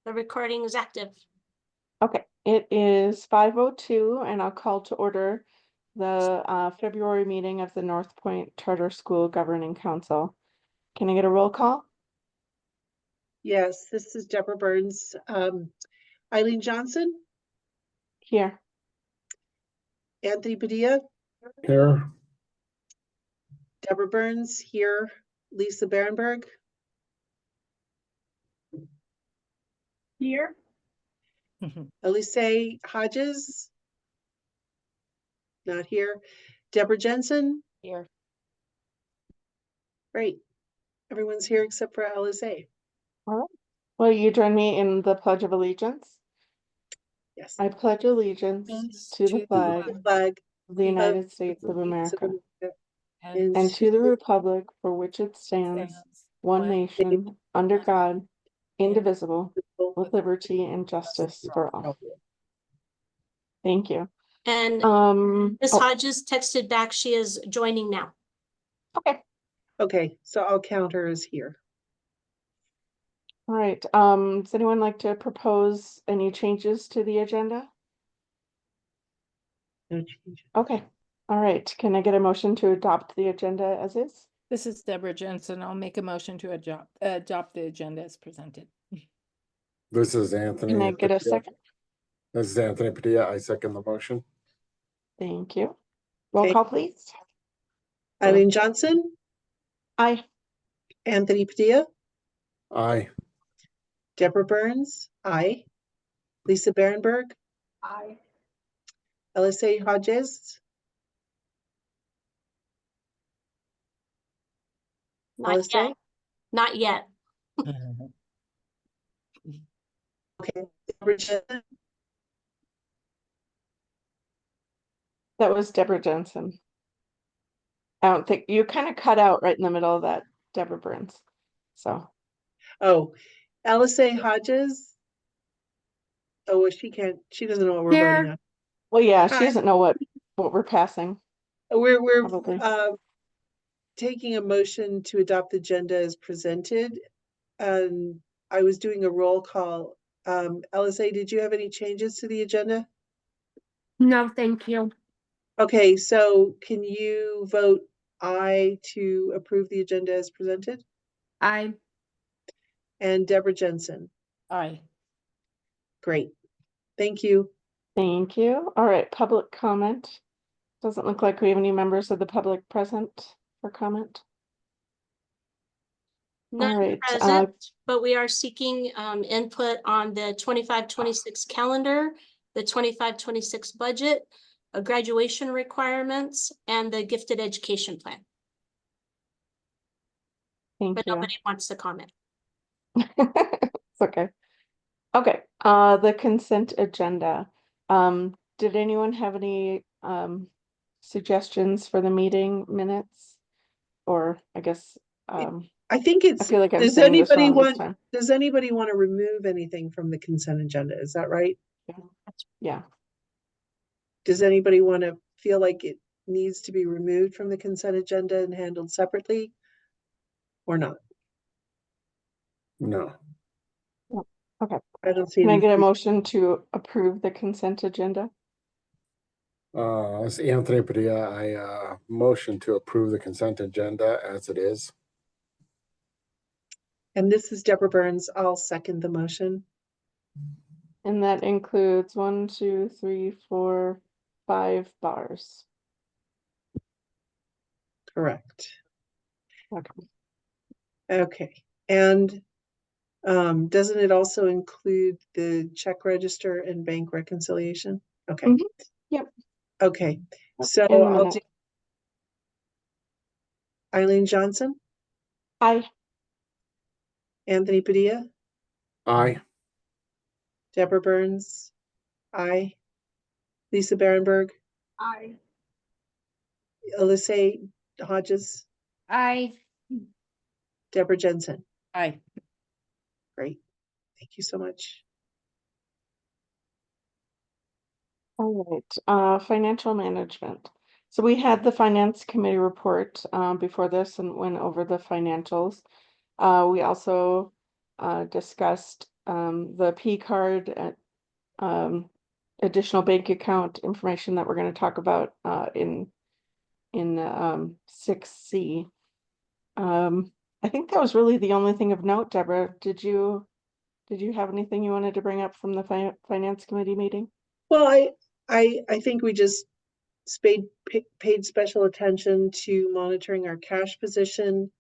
The recording is active. Okay, it is 5:02 and I'll call to order the February meeting of the Northpoint Charter School Governing Council. Can I get a roll call? Yes, this is Deborah Burns. Eileen Johnson, Here. Anthony Padilla, Here. Deborah Burns here, Lisa Berenberg, Here. Elise Hodges, not here, Deborah Jensen. Here. Great. Everyone's here except for Elise. All right. Will you join me in the Pledge of Allegiance? Yes. I pledge allegiance to the flag of the United States of America and to the republic for which it stands, one nation, under God, indivisible, with liberty and justice for all. Thank you. And Ms. Hodges texted back. She is joining now. Okay. Okay, so I'll count her as here. All right. Does anyone like to propose any changes to the agenda? No change. Okay. All right. Can I get a motion to adopt the agenda as is? This is Deborah Jensen. I'll make a motion to adopt the agenda as presented. This is Anthony. Can I get a second? This is Anthony Padilla. I second the motion. Thank you. Roll Okay. call, please. Eileen Johnson, Aye. Anthony Padilla, Aye. Deborah Burns, aye. Lisa Berenberg, Aye. Elise Hodges, Not Elise. yet. Not yet. Okay, Deborah Jensen, That was Deborah Jensen. I don't think you kind of cut out right in the middle of that, Deborah Burns. So oh, Elise Hodges. Oh, well, she doesn't know what we're Here. voting on. well, yeah, she Hi. doesn't know what we're passing. We're Probably. taking a motion to adopt the agenda as presented. And I was doing a roll call. LSA, did you have any changes to the agenda? No, thank you. Okay, so can you vote aye to approve the agenda as presented? Aye. And Deborah Jensen. Aye. Great. Thank you. Thank you. All right, public comment. Doesn't look like we have any members of the public present for comment. None All right, present, but we are seeking input on the 25-26 calendar, the 25-26 budget, graduation requirements, and the gifted education plan. Thank But you. nobody wants to comment. It's okay. Okay, the consent agenda. Did anyone have any suggestions for the meeting minutes? Or I guess I think I feel like I'm does saying this anybody wrong this want time. does anybody want to remove anything from the consent agenda? Is that right? Yeah. Does anybody want to feel like it needs to be removed from the consent agenda and handled separately or not? No. Okay. I don't see Can I get a any. motion to approve the consent agenda? It's Anthony Padilla. I motion to approve the consent agenda as it is. And this is Deborah Burns. I'll second the motion. And that includes 1, 2, 3, 4, 5 bars. Correct. Okay. Okay. And doesn't it also include the check register and bank reconciliation? Okay. Mhm. Yep. Okay. So In the I'll minute. do Eileen Johnson, Aye. Anthony Padilla, Aye. Deborah Burns, aye. Lisa Berenberg, Aye. Elise Hodges, Aye. Deborah Jensen. Aye. Great. Thank you so much. All right, financial management. So we had the finance committee report before this and went over the financials. We also discussed the P card, additional bank account information that we're going to talk about in 6C. I think that was really the only thing of note. Deborah, did you have anything you wanted to bring up from the finance committee meeting? Well, I think we just paid special attention to monitoring our cash position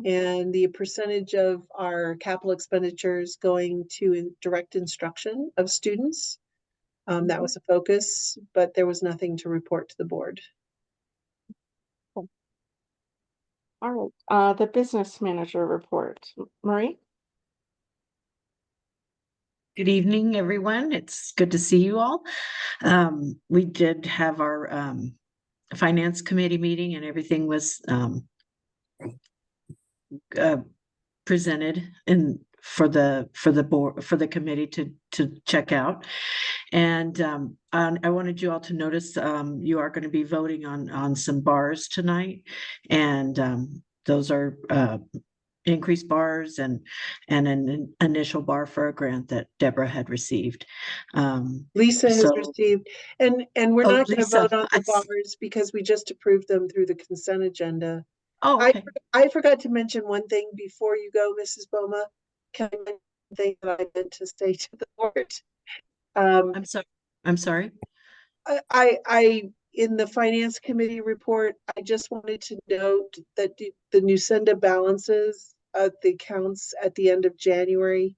and the percentage of our capital expenditures going to direct instruction of students. That was a focus, but there was nothing to report to the board. All right, the business manager report. Marie? Good evening, everyone. It's good to see you all. We did have our finance committee meeting and everything was presented for the board, for the committee to check out. And I wanted you all to notice you are going to be voting on some bars tonight, and those are increased bars and an initial bar for a grant that Deborah had received. Lisa has So- received, and we're Oh, not going to Lisa, vote on the bars because we just approved them through the consent agenda. Oh, okay. I forgot to mention one thing before you go, Mrs. Boma. Can I mention one thing that I meant to say to the board? I'm sorry. I in the finance committee report, I just wanted to note that the Nusenda balances at the accounts at the end of January.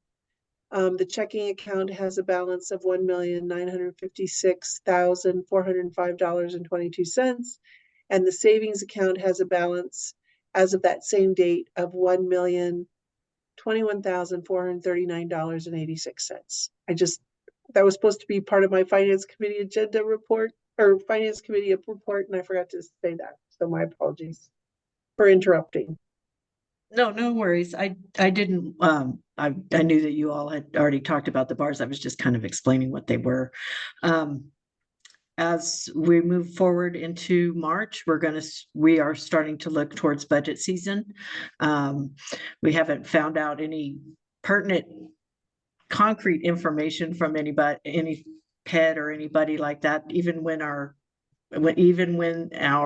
The checking account has a balance of $1,956,405.22, and the savings account has a balance as of that same date of $1,021,439.86. That was supposed to be part of my finance committee agenda report or finance committee report, and I forgot to say that. So my apologies for interrupting. No worries. I didn't, I knew that you all had already talked about the bars. I was just kind of explaining what they were. As we move forward into March, we are starting to look towards budget season. We haven't found out any pertinent concrete information from anybody, any PED or anybody like that, even when our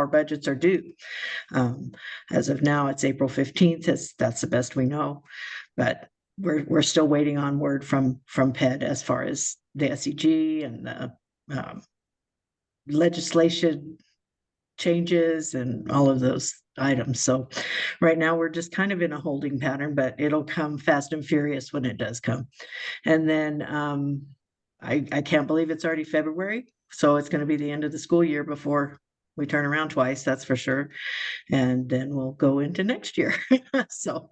budgets are due. As of now, it's April 15th. That's the best we know, but we're still waiting on word from PED as far as the SEG and the legislation changes and all of those items. So right now we're just kind of in a holding pattern, but it'll come fast and furious when it does come. And then I can't believe it's already February. So it's going to be the end of the school year before we turn around twice, that's for sure. And then we'll go into next year. So,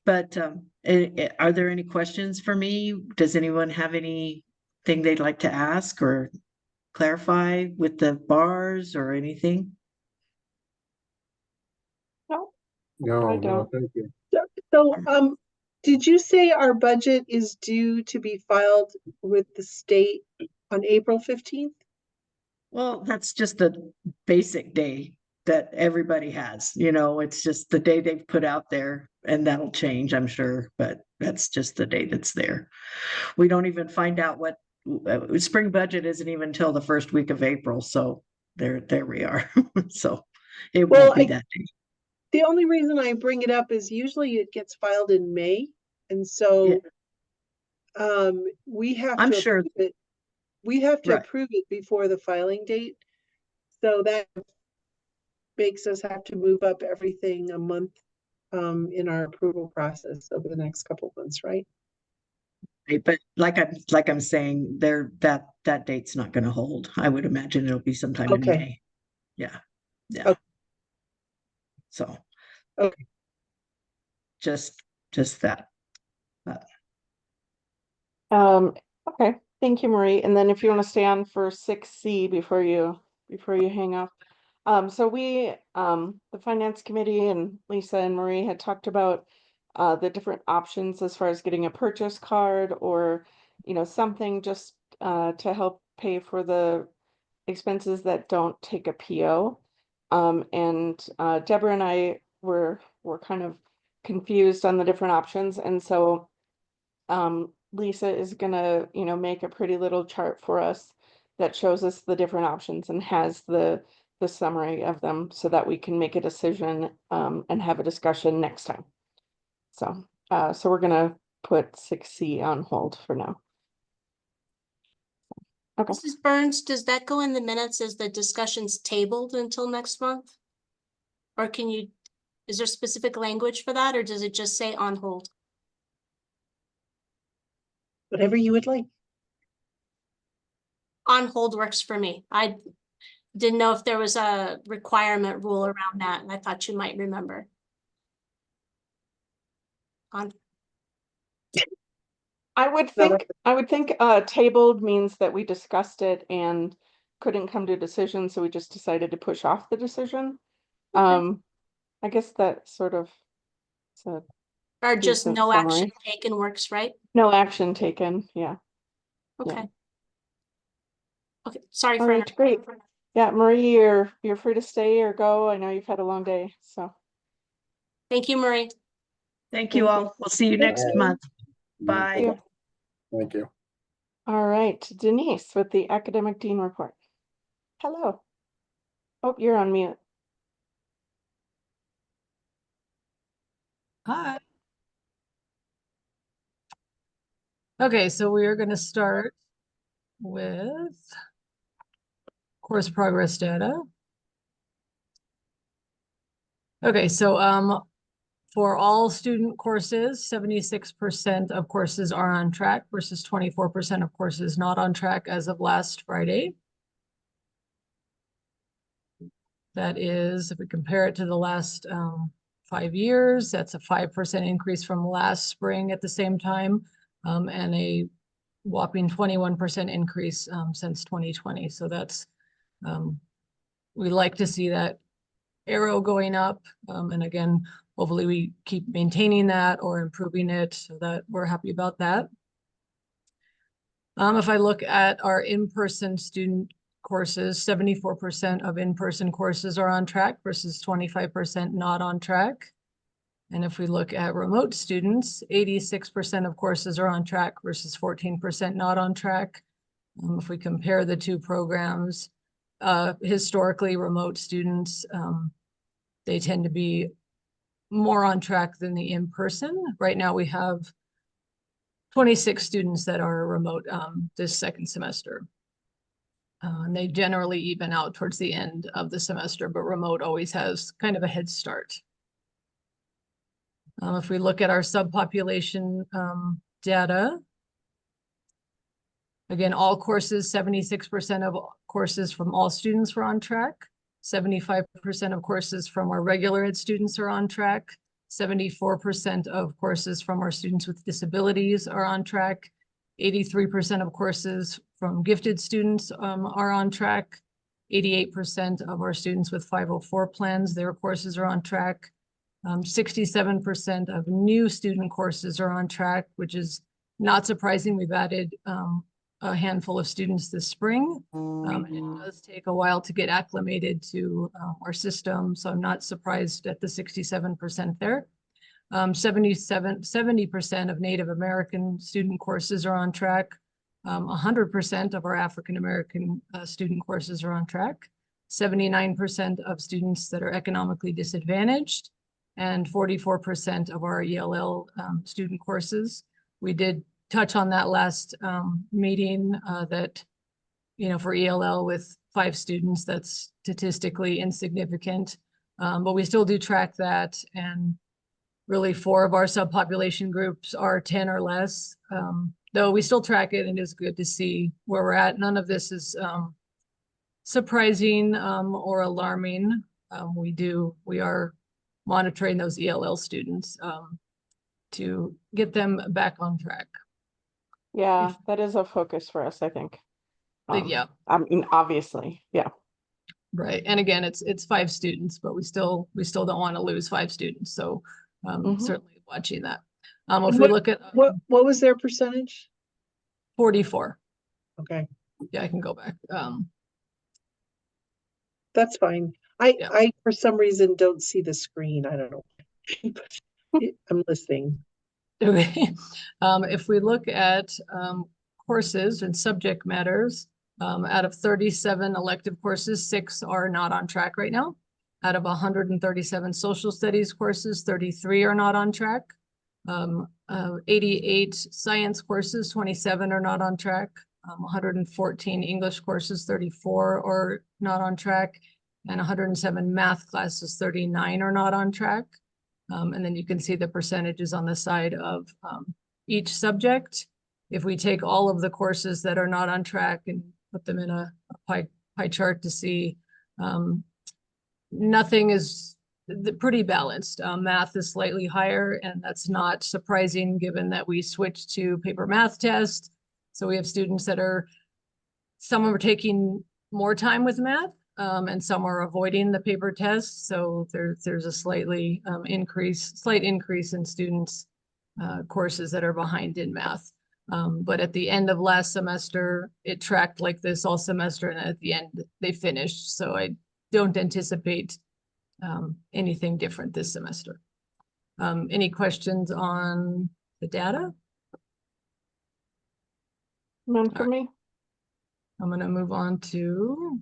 but are there any questions for me? Does anyone have anything they'd like to ask or clarify with the bars or anything? No, No, I no, don't. thank you. So, did you say our budget is due to be filed with the state on April 15th? Well, that's just the basic day that everybody has, it's just the day they've put out there, and that'll change, I'm sure, but that's just the day that's there. We don't even find out what spring budget isn't even until the first week of April, so there we are. So it Well, won't be that day. the only reason I bring it up is usually it gets filed in May, and so we have I'm to sure. approve it. We have to Right. approve it before the filing date, so that makes us have to move up everything a month in our approval process over the next couple of months, right? Right, but like I'm saying, that date's not going to hold. I would imagine it'll be sometime in Okay. May. Yeah. Okay. So. Okay. Just that. Okay, thank you, Marie. And then if you want to stay on for 6C before you hang up. So we, the finance committee and Lisa and Marie had talked about the different options as far as getting a purchase card or, something just to help pay for the expenses that don't take a PO. And Deborah and I were kind of confused on the different options. And so Lisa is gonna, make a pretty little chart for us that shows us the different options and has the summary of them so that we can make a decision and have a discussion next time. So we're gonna put 6C on hold for now. Okay. Mrs. Burns, does that go in the minutes as the discussion's tabled until next month? Or is there specific language for that, or does it just say on hold? Whatever you would like. On hold works for me. I didn't know if there was a requirement rule around that, and I thought you might remember. On, I would think tabled means that we discussed it and couldn't come to a decision, so we just decided to push off the decision. Okay. I guess that sort of so or just decent no action summary. taken works, right? No action taken, yeah. Okay. Okay, sorry All for. right, great. Yeah, Marie, you're free to stay or go. I know you've had a long day, so. Thank you, Marie. Thank you Thank you. all. We'll see you next you. month. Bye. Yeah. Thank you. All right, Denise with the Academic Dean Report. Hello. Oh, you're on mute. Hi. Okay, so we are going to start with course progress data. Okay, so for all student courses, 76% of courses are on track versus 24% of courses not on track as of last Friday. That is, if we compare it to the last 5 years, that's a 5% increase from last spring at the same time, and a whopping 21% increase since 2020. So that's, we like to see that arrow going up. And again, hopefully we keep maintaining that or improving it, so that we're happy about that. If I look at our in-person student courses, 74% of in-person courses are on track versus 25% not on track. And if we look at remote students, 86% of courses are on track versus 14% not on track. If we compare the two programs, historically remote students, they tend to be more on track than the in-person. Right now we have 26 students that are remote this second semester. And they generally even out towards the end of the semester, but remote always has kind of a head start. If we look at our subpopulation data, again, all courses, 76% of courses from all students were on track. 75% of courses from our regular ed students are on track. 74% of courses from our students with disabilities are on track. 83% of courses from gifted students are on track. 88% of our students with 504 plans, their courses are on track. 67% of new student courses are on track, which is not surprising. We've added a handful of students this spring. It does take a while to get acclimated to our system, so I'm not surprised at the 67% there. 70% of Native American student courses are on track. 100% of our African American student courses are on track. 79% of students that are economically disadvantaged, and 44% of our ELL student courses. We did touch on that last meeting that, for ELL with 5 students, that's statistically insignificant, but we still do track that. And really 4 of our subpopulation groups are 10 or less, though we still track it, and it is good to see where we're at. None of this is surprising or alarming. We are monitoring those ELL students to get them back on track. Yeah, that is a focus for us, I think. Yeah. I mean, obviously, yeah. Right. And again, it's 5 students, but we still don't want to lose 5 students. So certainly watching that. If we look at what was their percentage? 44. Okay. Yeah, I can go back. That's fine. Yeah. I for some reason don't see the screen. I don't know. I'm listening. Okay. If we look at courses and subject matters, out of 37 elective courses, 6 are not on track right now. Out of 137 social studies courses, 33 are not on track. 88 science courses, 27 are not on track. 114 English courses, 34 are not on track. And 107 math classes, 39 are not on track. And then you can see the percentages on the side of each subject. If we take all of the courses that are not on track and put them in a pie chart to see, nothing is pretty balanced. Math is slightly higher, and that's not surprising given that we switched to paper math test. So we have students that some are taking more time with math, and some are avoiding the paper test. So there's a slight increase in students' courses that are behind in math. But at the end of last semester, it tracked like this all semester, and at the end they finished. So I don't anticipate anything different this semester. Any questions on the data? None for me. I'm going to move on to.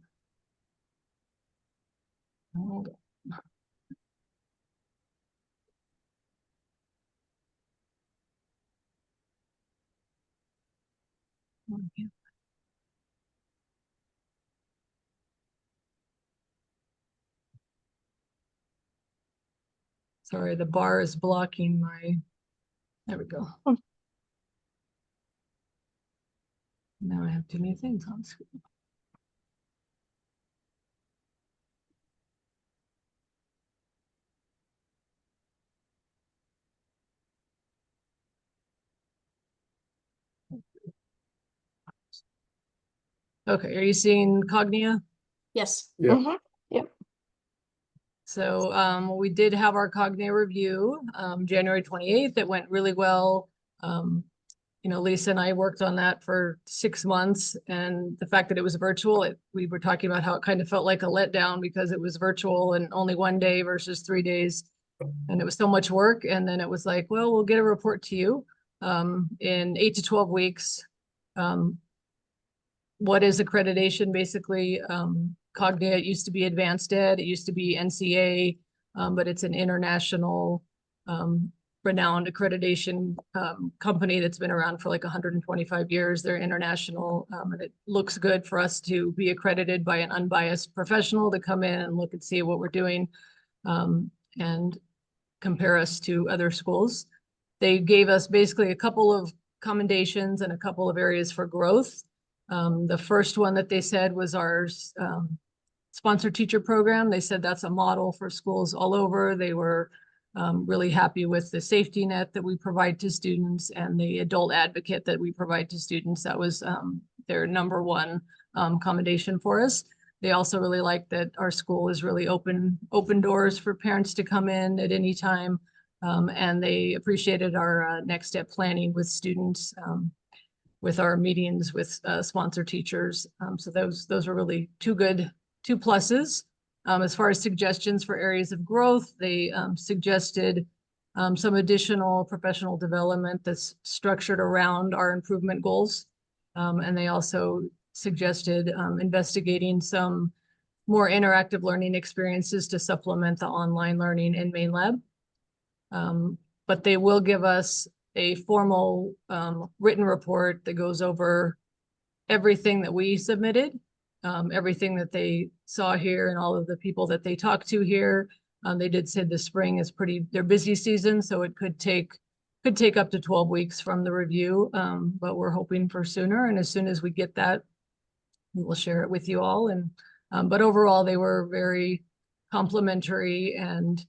Hold on. Sorry, the bar is blocking my, there we go. Now I have too many things on screen. Okay, are you seeing Cognia? Yes. Yep. Mhm. So we did have our Cognia review January 28th. It went really well. Lisa and I worked on that for 6 months, and the fact that it was virtual, we were talking about how it kind of felt like a letdown because it was virtual and only 1 day versus 3 days. And it was so much work. And then it was like, well, we'll get a report to you in 8 to 12 weeks. What is accreditation? Basically, Cognia, it used to be Advanced Ed, it used to be NCA, but it's an international renowned accreditation company that's been around for like 125 years. They're international, and it looks good for us to be accredited by an unbiased professional to come in and look and see what we're doing and compare us to other schools. They gave us basically a couple of commendations and a couple of areas for growth. The first one that they said was our sponsored teacher program. They said that's a model for schools all over. They were really happy with the safety net that we provide to students and the adult advocate that we provide to students. That was their number one commendation for us. They also really like that our school is really open doors for parents to come in at any time. And they appreciated our next step planning with students, with our meetings with sponsor teachers. So those are really two pluses. As far as suggestions for areas of growth, they suggested some additional professional development that's structured around our improvement goals. And they also suggested investigating some more interactive learning experiences to supplement the online learning in main lab. But they will give us a formal written report that goes over everything that we submitted, everything that they saw here and all of the people that they talked to here. They did say the spring is their busy season, so it could take up to 12 weeks from the review, but we're hoping for sooner. And as soon as we get that, we will share it with you all. And but overall, they were very complimentary and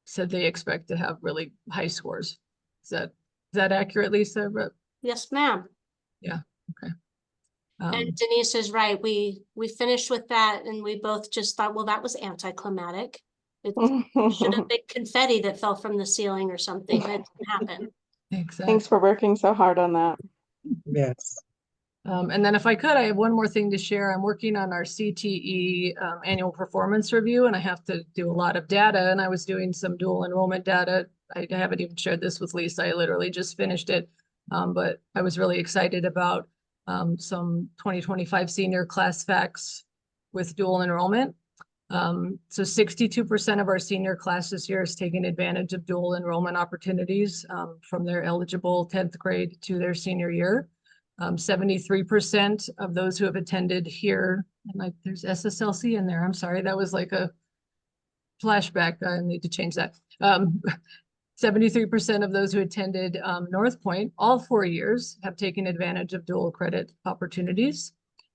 said they expect to have really high scores. Is that accurate, Lisa? Yes, ma'am. Yeah. Okay. And Denise is right. We finished with that and we both just thought, well, that was anticlimactic. It should have been confetti that fell from the ceiling or something. That didn't happen. Exactly. Thanks for working so hard on that. Yes. And then if I could, I have one more thing to share. I'm working on our CTE annual performance review, and I have to do a lot of data, and I was doing some dual enrollment data I haven't even shared this with Lisa. I literally just finished it. But I was really excited about some 2025 senior class facts with dual enrollment. So 62% of our senior class this year is taking advantage of dual enrollment opportunities from their eligible 10th grade to their senior year. 73% of those who have attended here, and like there's SSLC in there. I'm sorry, that was like a flashback. I need to change that. 73% of those who attended Northpoint all 4 years have taken advantage of dual credit opportunities.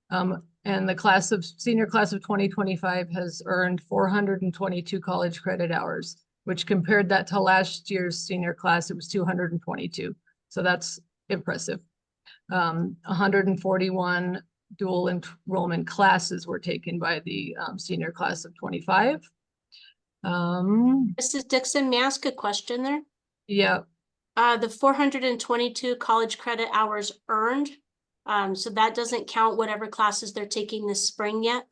And the senior class of 2025 has earned 422 college credit hours, which compared that to last year's senior class, it was 222. So that's impressive. 141 dual enrollment classes were taken by the senior class of 25. Mrs. Dixon, may I ask a question there? Yeah, The 422 college credit hours earned, so that doesn't count whatever classes they're taking this spring yet?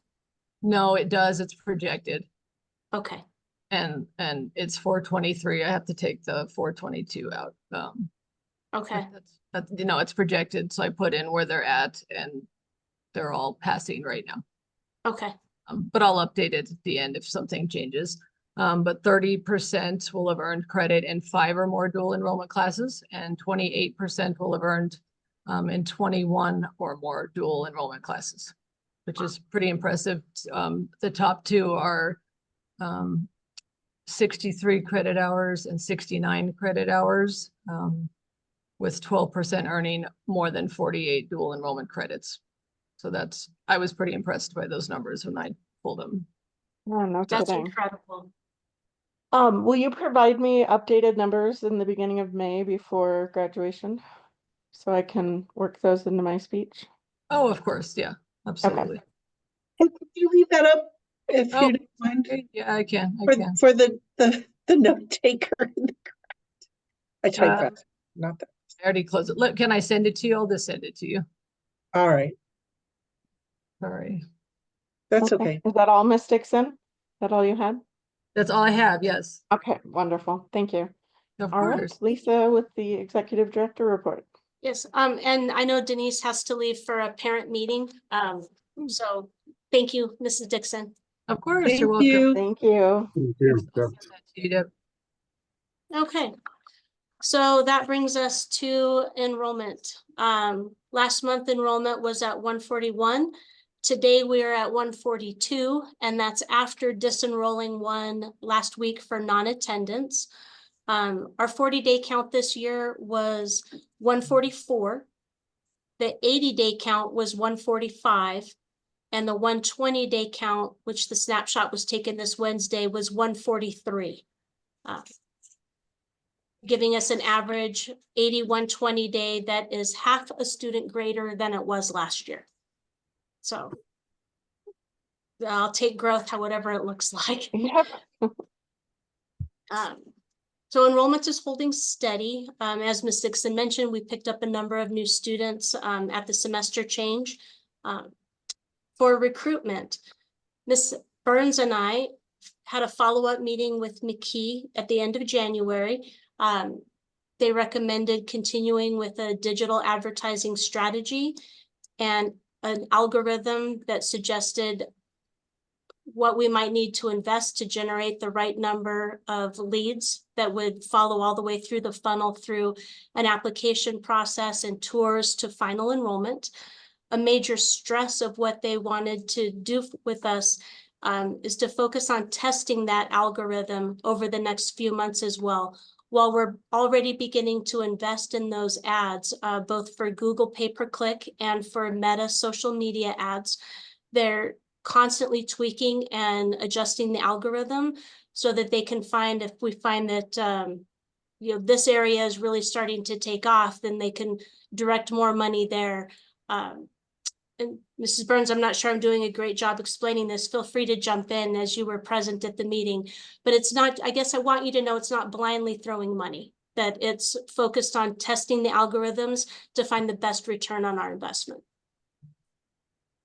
no, it does. It's projected. Okay, And it's 423. I have to take the 422 out. okay, That's, you know, it's projected. So I put in where they're at and they're all passing right now. okay. But I'll update it at the end if something changes. But 30% will have earned credit in 5 or more dual enrollment classes, and 28% will have earned in 21 or more dual enrollment classes, which is pretty impressive. The top 2 are 63 credit hours and 69 credit hours, with 12% earning more than 48 dual enrollment credits. So I was pretty impressed by those numbers when I pulled them. Oh, no That's kidding. incredible. Will you provide me updated numbers in the beginning of May before graduation? So I can work those into my speech? Oh, of course, yeah, absolutely. Hey, could you leave that up if Oh, you don't mind? okay, yeah, I can. For the note taker. I type Uh, fast, not that. I already closed it. Look, can I send it to you? I'll just send it to you. All right, Sorry. that's okay. Is that all, Miss Dixon? Is that all you had? That's all I have, yes. Okay, wonderful. Thank you. Of All right, course. Lisa with the executive director report. Yes, and I know Denise has to leave for a parent meeting. So thank you, Mrs. Dixon. Of course, Thank you're welcome. you. Thank you. Thank you. I'll send that to you, Deb. Okay, so that brings us to enrollment. Last month enrollment was at 141. Today we are at 142, and that's after disenrolling one last week for non-attendance. Our 40-day count this year was 144. The 80-day count was 145. And the 120-day count, which the snapshot was taken this Wednesday, was 143. Giving us an average 8120 day that is half a student greater than it was last year. So I'll take growth, whatever it looks like. Yep. So enrollment is holding steady. As Ms. Dixon mentioned, we picked up a number of new students at the semester change. For recruitment, Ms. Burns and I had a follow-up meeting with McKee at the end of January. They recommended continuing with a digital advertising strategy and an algorithm that suggested what we might need to invest to generate the right number of leads that would follow all the way through the funnel through an application process and tours to final enrollment. A major stress of what they wanted to do with us is to focus on testing that algorithm over the next few months as well. While we're already beginning to invest in those ads, both for Google pay-per-click and for Meta social media ads, they're constantly tweaking and adjusting the algorithm so that they can find, if we find that this area is really starting to take off, then they can direct more money there. And Mrs. Burns, I'm not sure I'm doing a great job explaining this. Feel free to jump in as you were present at the meeting. But it's not, I guess I want you to know it's not blindly throwing money, that it's focused on testing the algorithms to find the best return on our investment.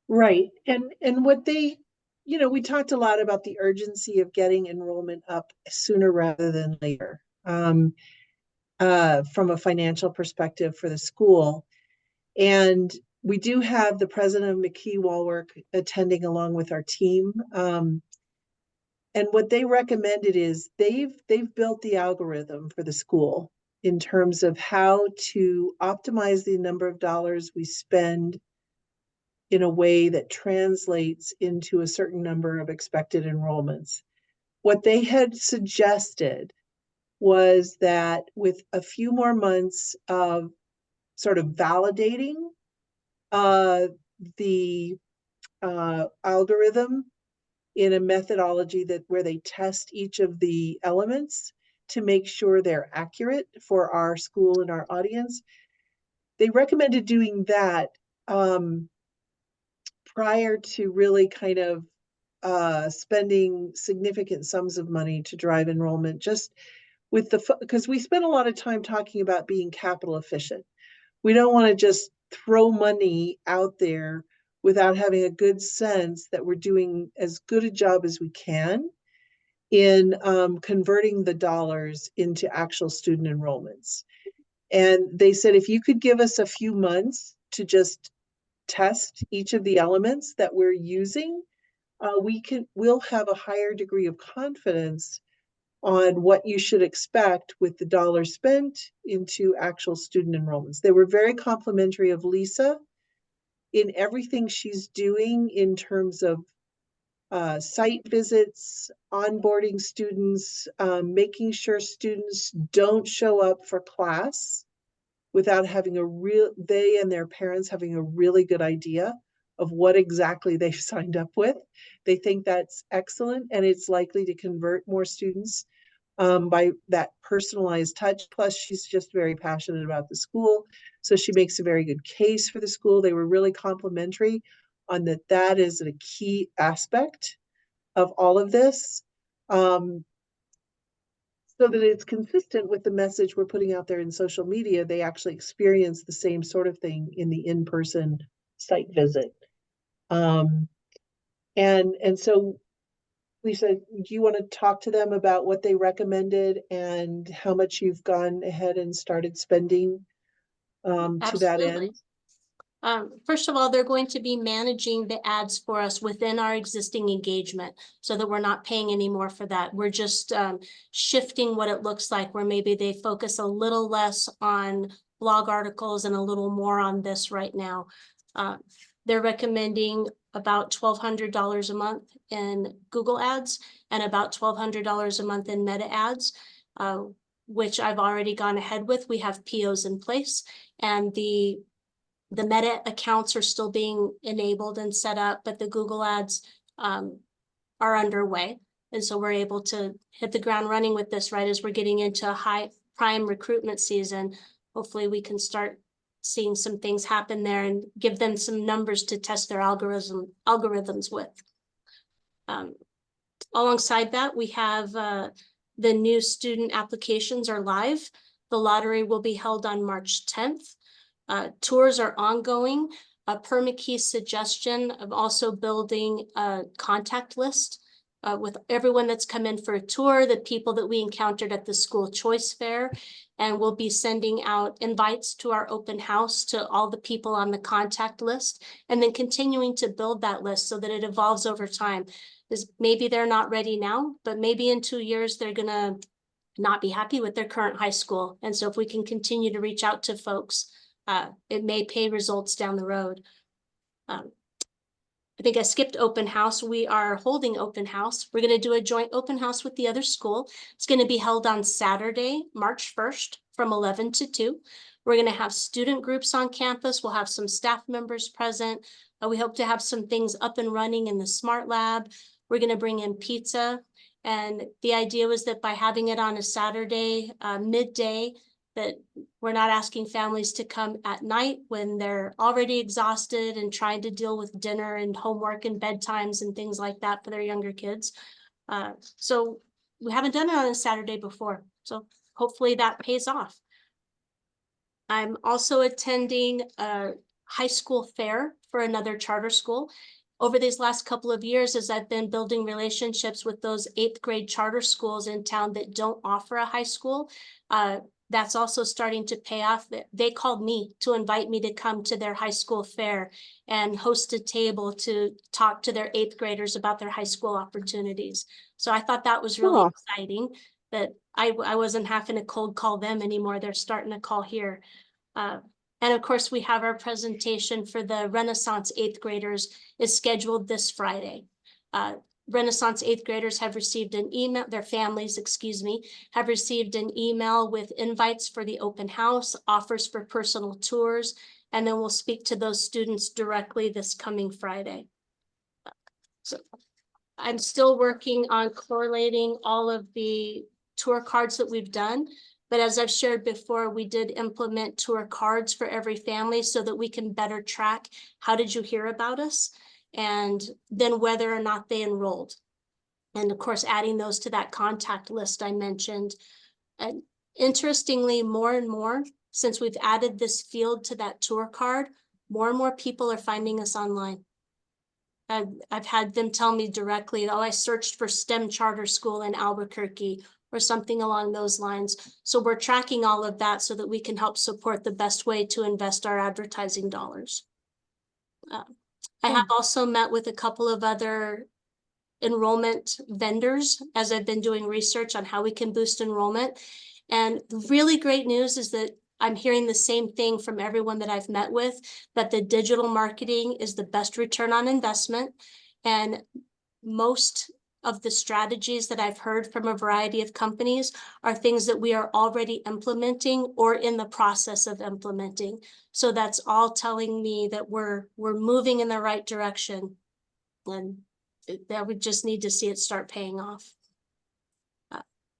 Right. And what they, we talked a lot about the urgency of getting enrollment up sooner rather than later. from a financial perspective for the school. And we do have the president of McKee Wallwork attending along with our team. And what they recommended is they've built the algorithm for the school in terms of how to optimize the number of dollars we spend in a way that translates into a certain number of expected enrollments. What they had suggested was that with a few more months of sort of validating the algorithm in a methodology that where they test each of the elements to make sure they're accurate for our school and our audience. They recommended doing that prior to really kind of spending significant sums of money to drive enrollment, just with because we spent a lot of time talking about being capital efficient. We don't want to just throw money out there without having a good sense that we're doing as good a job as we can in converting the dollars into actual student enrollments. And they said, if you could give us a few months to just test each of the elements that we're using, we'll have a higher degree of confidence on what you should expect with the dollars spent into actual student enrollments. They were very complimentary of Lisa in everything she's doing in terms of site visits, onboarding students, making sure students don't show up for class without having they and their parents having a really good idea of what exactly they've signed up with. They think that's excellent, and it's likely to convert more students by that personalized touch. Plus, she's just very passionate about the school, so she makes a very good case for the school. They were really complimentary on that is a key aspect of all of this, so that it's consistent with the message we're putting out there in social media. They actually experience the same sort of thing in the in-person site visit. And so Lisa, do you want to talk to them about what they recommended and how much you've gone ahead and started spending to that end? First of all, they're going to be managing the ads for us within our existing engagement so that we're not paying any more for that. We're just shifting what it looks like, where maybe they focus a little less on blog articles and a little more on this right now. They're recommending about $1,200 a month in Google ads and about $1,200 a month in Meta ads, which I've already gone ahead with. We have POs in place, and the Meta accounts are still being enabled and set up, but the Google ads are underway. And so we're able to hit the ground running with this right as we're getting into a high prime recruitment season. Hopefully we can start seeing some things happen there and give them some numbers to test their algorithms with. Alongside that, we have the new student applications are live. The lottery will be held on March 10th. Tours are ongoing. Per McKee's suggestion of also building a contact list with everyone that's come in for a tour, the people that we encountered at the school choice fair, and we'll be sending out invites to our open house to all the people on the contact list, and then continuing to build that list so that it evolves over time. Because maybe they're not ready now, but maybe in 2 years they're gonna not be happy with their current high school. And so if we can continue to reach out to folks, it may pay results down the road. I think I skipped open house. We are holding open house. We're going to do a joint open house with the other school. It's going to be held on Saturday, March 1st from 11 to 2. We're going to have student groups on campus. We'll have some staff members present. We hope to have some things up and running in the Smart Lab. We're going to bring in pizza. And the idea was that by having it on a Saturday, midday, that we're not asking families to come at night when they're already exhausted and trying to deal with dinner and homework and bedtimes and things like that for their younger kids. So we haven't done it on a Saturday before. So hopefully that pays off. I'm also attending a high school fair for another charter school. over these last couple of years, as I've been building relationships with those 8th grade charter schools in town that don't offer a high school, that's also starting to pay off. They called me to invite me to come to their high school fair and host a table to talk to their 8th graders about their high school opportunities. So I thought that was really Oh. exciting that I wasn't having to cold call them anymore. They're starting to call here. And of course, we have our presentation for the Renaissance 8th graders is scheduled this Friday. Renaissance 8th graders have received an email, their families, excuse me, have received an email with invites for the open house, offers for personal tours, and then we'll speak to those students directly this coming Friday. So I'm still working on correlating all of the tour cards that we've done. But as I've shared before, we did implement tour cards for every family so that we can better track how did you hear about us, and then whether or not they enrolled. And of course, adding those to that contact list I mentioned. And interestingly, more and more, since we've added this field to that tour card, more and more people are finding us online. I've had them tell me directly, oh, I searched for STEM charter school in Albuquerque or something along those lines. So we're tracking all of that so that we can help support the best way to invest our advertising dollars. I have also met with a couple of other enrollment vendors as I've been doing research on how we can boost enrollment. And the really great news is that I'm hearing the same thing from everyone that I've met with, that the digital marketing is the best return on investment. And most of the strategies that I've heard from a variety of companies are things that we are already implementing or in the process of implementing. So that's all telling me that we're moving in the right direction, and that we just need to see it start paying off.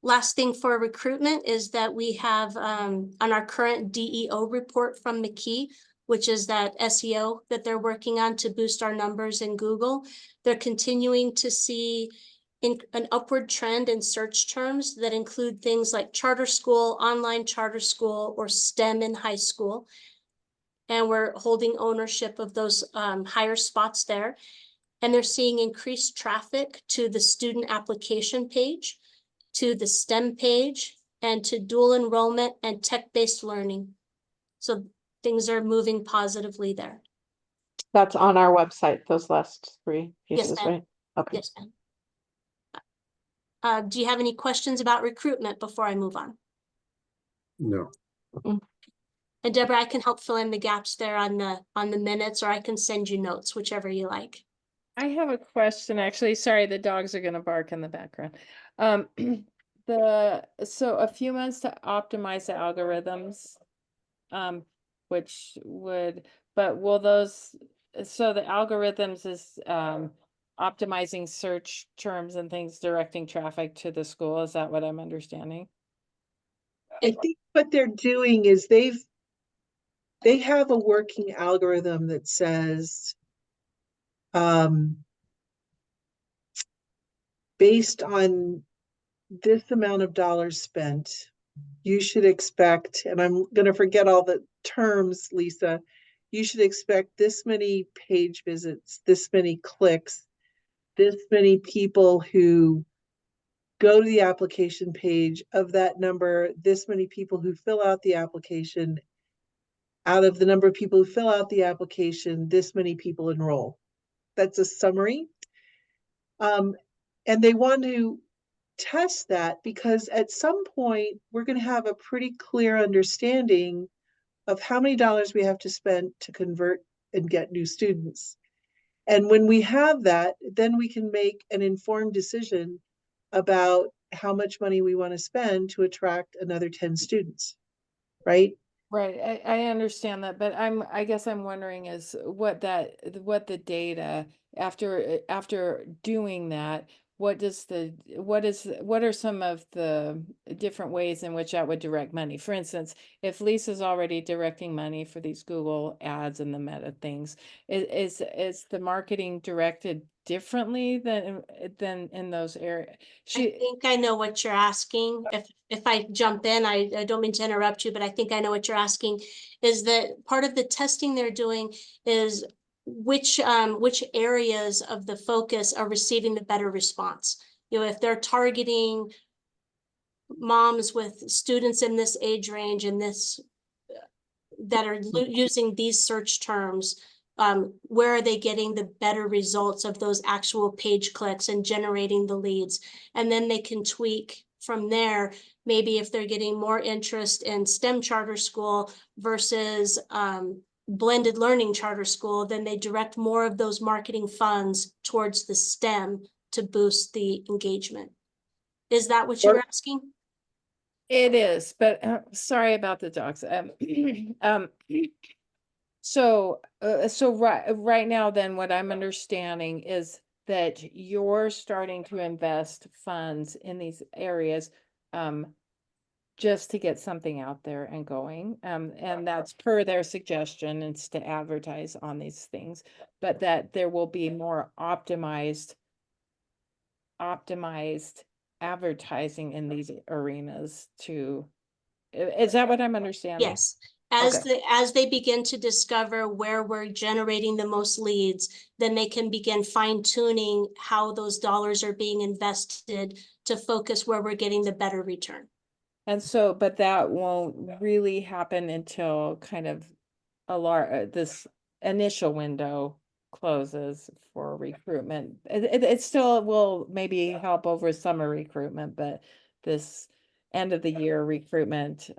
Last thing for recruitment is that we have on our current DEO report from McKee, which is that SEO that they're working on to boost our numbers in Google. They're continuing to see an upward trend in search terms that include things like charter school, online charter school, or STEM in high school. And we're holding ownership of those higher spots there. And they're seeing increased traffic to the student application page, to the STEM page, and to dual enrollment and tech-based learning. So things are moving positively there. That's on our website, those last 3 Yes, pieces, ma'am. right? Okay. Yes, ma'am. Do you have any questions about recruitment before I move on? No. And Deborah, I can help fill in the gaps there on the minutes, or I can send you notes, whichever you like. I have a question, actually. Sorry, the dogs are gonna bark in the background. So a few months to optimize the algorithms, which would, but will those, so the algorithms is optimizing search terms and things, directing traffic to the school. Is that what I'm understanding? I think what they're doing is they have a working algorithm that says, based on this amount of dollars spent, you should expect, and I'm going to forget all the terms, Lisa, you should expect this many page visits, this many clicks, this many people who go to the application page. Of that number, this many people who fill out the application. Out of the number of people who fill out the application, this many people enroll. That's a summary. And they want to test that because at some point we're going to have a pretty clear understanding of how many dollars we have to spend to convert and get new students. And when we have that, then we can make an informed decision about how much money we want to spend to attract another 10 students, right? Right, I understand that, but I guess I'm wondering is what the data after doing that, what are some of the different ways in which that would direct money? For instance, if Lisa's already directing money for these Google ads and the Meta things, is the marketing directed differently than in those areas? I think I know what you're asking. If I jump in, I don't mean to interrupt you, but I think I know what you're asking. Is that part of the testing they're doing is which areas of the focus are receiving the better response. You know, if they're targeting moms with students in this age range and this that are using these search terms, where are they getting the better results of those actual page clicks and generating the leads? And then they can tweak from there. Maybe if they're getting more interest in STEM charter school versus blended learning charter school, then they direct more of those marketing funds towards the STEM to boost the engagement. Is that what you were asking? It is, but sorry about the dogs. So right now, then what I'm understanding is that you're starting to invest funds in these areas, just to get something out there and going. And that's per their suggestion, it's to advertise on these things, but that there will be more optimized advertising in these arenas to, is that what I'm understanding? Yes. Okay. As they begin to discover where we're generating the most leads, then they can begin fine tuning how those dollars are being invested to focus where we're getting the better return. And so, but that won't really happen until kind of this initial window closes for recruitment. It still will maybe help over summer recruitment, but this end of the year recruitment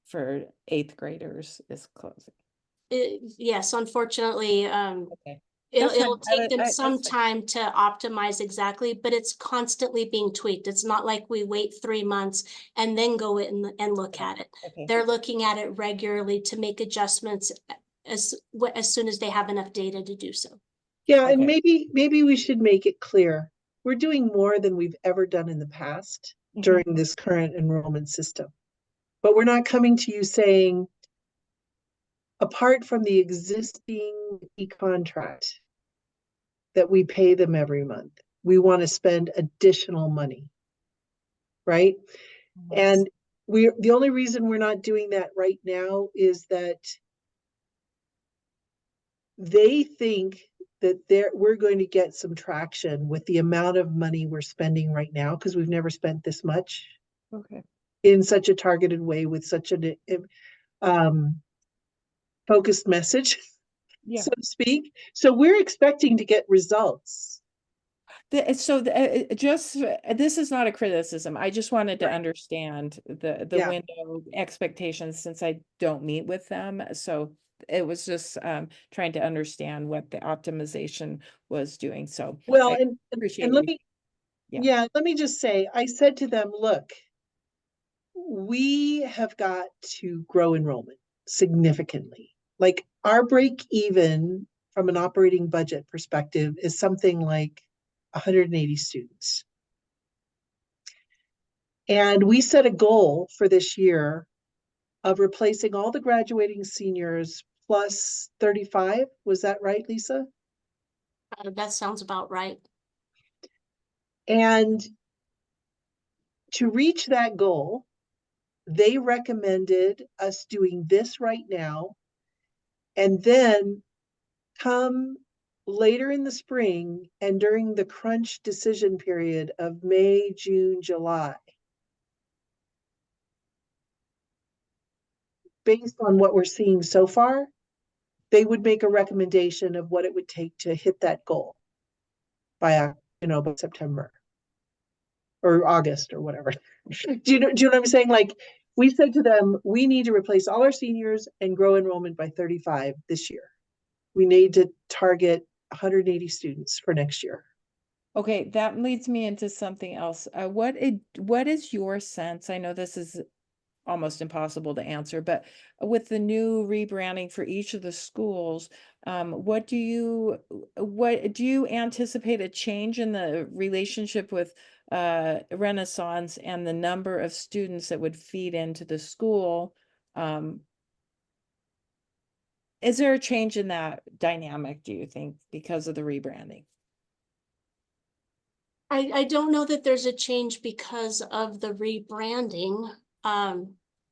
for 8th graders is closing. Yes, unfortunately, Okay. it'll That's fine. take them That's some fine. time to optimize exactly, but it's constantly being tweaked. It's not like we wait 3 months and then go in and look at it. Okay. They're looking at it regularly to make adjustments as soon as they have enough data to do so. Yeah, and Okay. maybe we should make it clear. We're doing more than we've ever done in the past during this current enrollment system. But we're not coming to you saying, apart from the existing contract that we pay them every month, we want to spend additional money, right? And the only reason we're not doing that right now is that they think that we're going to get some traction with the amount of money we're spending right now, because we've never spent this much Okay. in such a targeted way with such an focused message, Yeah. so to speak. So we're expecting to get results. Just this is not a criticism. I just wanted to understand the Yeah. window expectations since I don't meet with them. So it was just trying to understand what the optimization was doing. So Well, I and appreciate let you. me, Yeah. let me just say, I said to them, look, we have got to grow enrollment significantly. Like our break even from an operating budget perspective is something like 180 students. And we set a goal for this year of replacing all the graduating seniors plus 35. Was that right, Lisa? That sounds about right. And to reach that goal, they recommended us doing this right now. And then come later in the spring and during the crunch decision period of May, June, July, based on what we're seeing so far, they would make a recommendation of what it would take to hit that goal by by September or August or whatever. Do you know what I'm saying? Like we said to them, we need to replace all our seniors and grow enrollment by 35 this year. We need to target 180 students for next year. Okay, that leads me into something else. What is your sense? I know this is almost impossible to answer, but with the new rebranding for each of the schools, what do you anticipate a change in the relationship with Renaissance and the number of students that would feed into the school? Is there a change in that dynamic, do you think, because of the rebranding? I don't know that there's a change because of the rebranding. I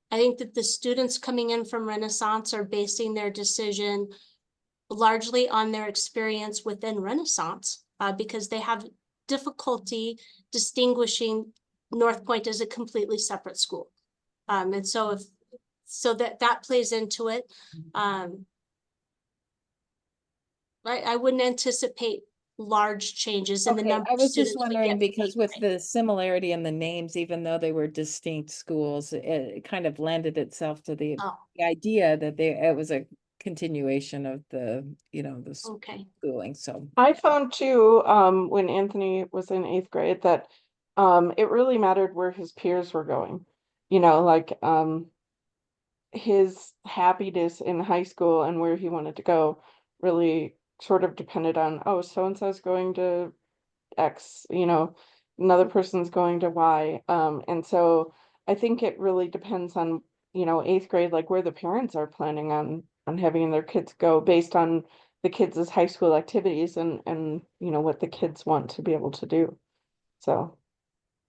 think that the students coming in from Renaissance are basing their decision largely on their experience within Renaissance, because they have difficulty distinguishing Northpoint as a completely separate school. And so that plays into it. I wouldn't anticipate large changes in the Okay, number I of was just students we wondering get. because with the similarity in the names, even though they were distinct schools, it kind of lended itself to the Oh, idea that it was a continuation of the, the okay. schooling, so. I found too, when Anthony was in 8th grade, that it really mattered where his peers were going. Like his happiness in high school and where he wanted to go really sort of depended on, oh, so and so's going to X, another person's going to Y. And so I think it really depends on, 8th grade, like where the parents are planning on having their kids go based on the kids' high school activities and what the kids want to be able to do. So,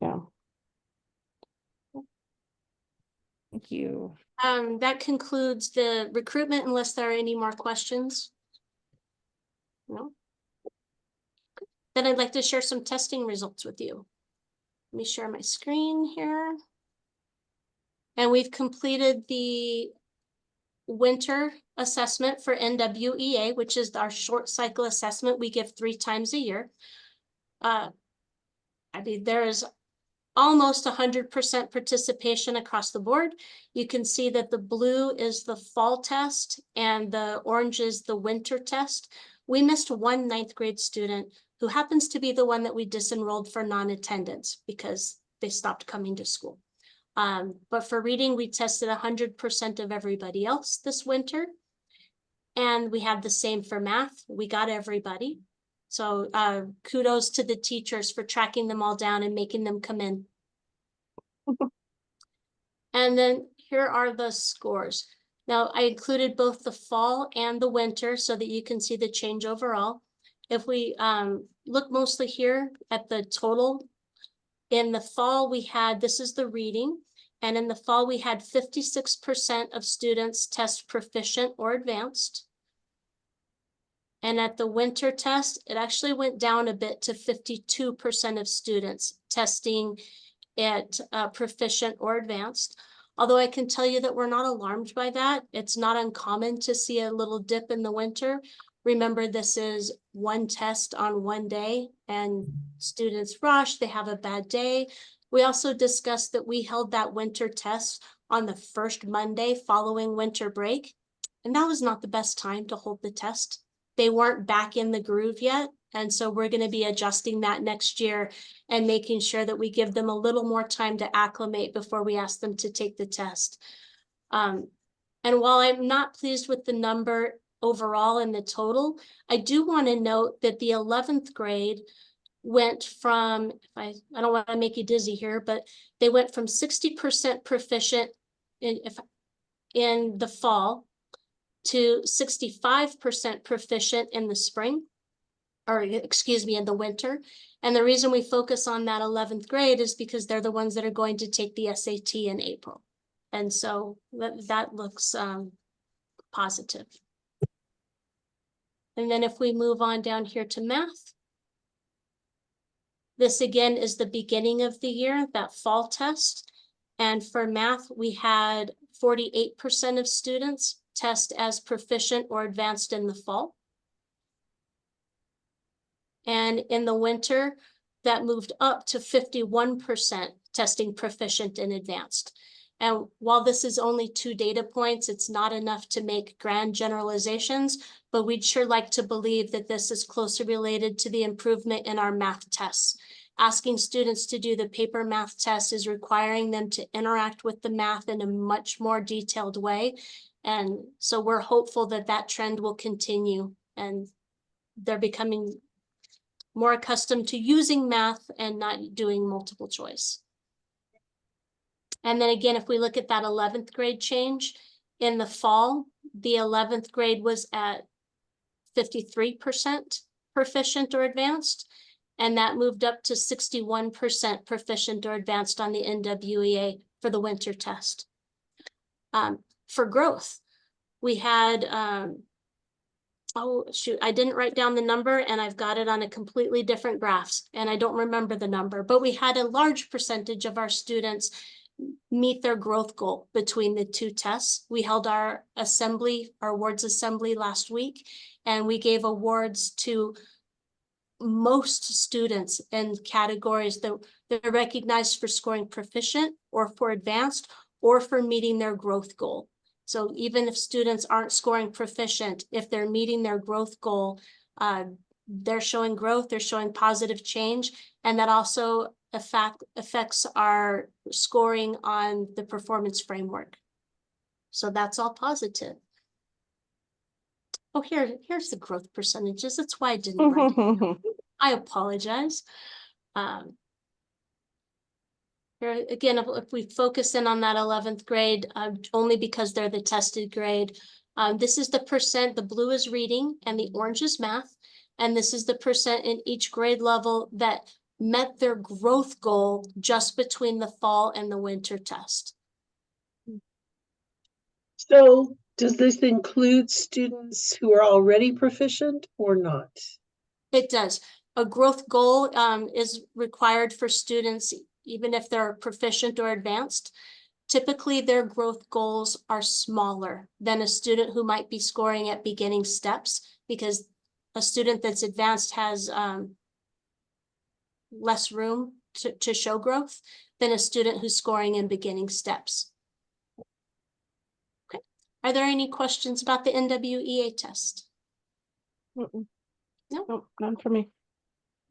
yeah. Thank you. That concludes the recruitment unless there are any more questions. No? Then I'd like to share some testing results with you. Let me share my screen here. And we've completed the winter assessment for NWEA, which is our short cycle assessment we give 3 times a year. There is almost 100% participation across the board. You can see that the blue is the fall test and the orange is the winter test. We missed one 9th grade student who happens to be the one that we disenrolled for non-attendance because they stopped coming to school. But for reading, we tested 100% of everybody else this winter. And we have the same for math. We got everybody. So kudos to the teachers for tracking them all down and making them come in. And then here are the scores. Now I included both the fall and the winter so that you can see the change overall. If we look mostly here at the total, in the fall we had, this is the reading, and in the fall we had 56% of students test proficient or advanced. And at the winter test, it actually went down a bit to 52% of students testing at proficient or advanced. Although I can tell you that we're not alarmed by that. It's not uncommon to see a little dip in the winter. Remember, this is one test on one day and students rush, they have a bad day. We also discussed that we held that winter test on the first Monday following winter break. And that was not the best time to hold the test. They weren't back in the groove yet. And so we're going to be adjusting that next year and making sure that we give them a little more time to acclimate before we ask them to take the test. And while I'm not pleased with the number overall in the total, I do want to note that the 11th grade went from, I don't want to make you dizzy here, but they went from 60% proficient in the fall to 65% proficient in the spring, or excuse me, in the winter. And the reason we focus on that 11th grade is because they're the ones that are going to take the SAT in April. And so that looks positive. And then if we move on down here to math, this again is the beginning of the year, that fall test. And for math, we had 48% of students test as proficient or advanced in the fall. And in the winter, that moved up to 51% testing proficient and advanced. And while this is only 2 data points, it's not enough to make grand generalizations, but we'd sure like to believe that this is closely related to the improvement in our math tests. Asking students to do the paper math test is requiring them to interact with the math in a much more detailed way. And so we're hopeful that that trend will continue and they're becoming more accustomed to using math and not doing multiple choice. And then again, if we look at that 11th grade change, in the fall, the 11th grade was at 53% proficient or advanced, and that moved up to 61% proficient or advanced on the NWEA for the winter test. For growth, we had Oh, shoot, I didn't write down the number and I've got it on a completely different graphs and I don't remember the number, but we had a large percentage of our students meet their growth goal between the two tests. We held our awards assembly last week, and we gave awards to most students in categories that they're recognized for scoring proficient or for advanced or for meeting their growth goal. So even if students aren't scoring proficient, if they're meeting their growth goal, they're showing growth, they're showing positive change, and that also affects our scoring on the performance framework. So that's all positive. Oh, here's the growth percentages. That's why I didn't write it down. I apologize. Here again, if we focus in on that 11th grade, only because they're the tested grade, this is the percent, the blue is reading and the orange is math. And this is the percent in each grade level that met their growth goal just between the fall and the winter test. So does this include students who are already proficient or not? It does. A growth goal is required for students, even if they're proficient or advanced. Typically, their growth goals are smaller than a student who might be scoring at beginning steps, because a student that's advanced has less room to show growth than a student who's scoring in beginning steps. Okay. Are there any questions about the NWEA test? Mm-mm. No? Nope, none for me.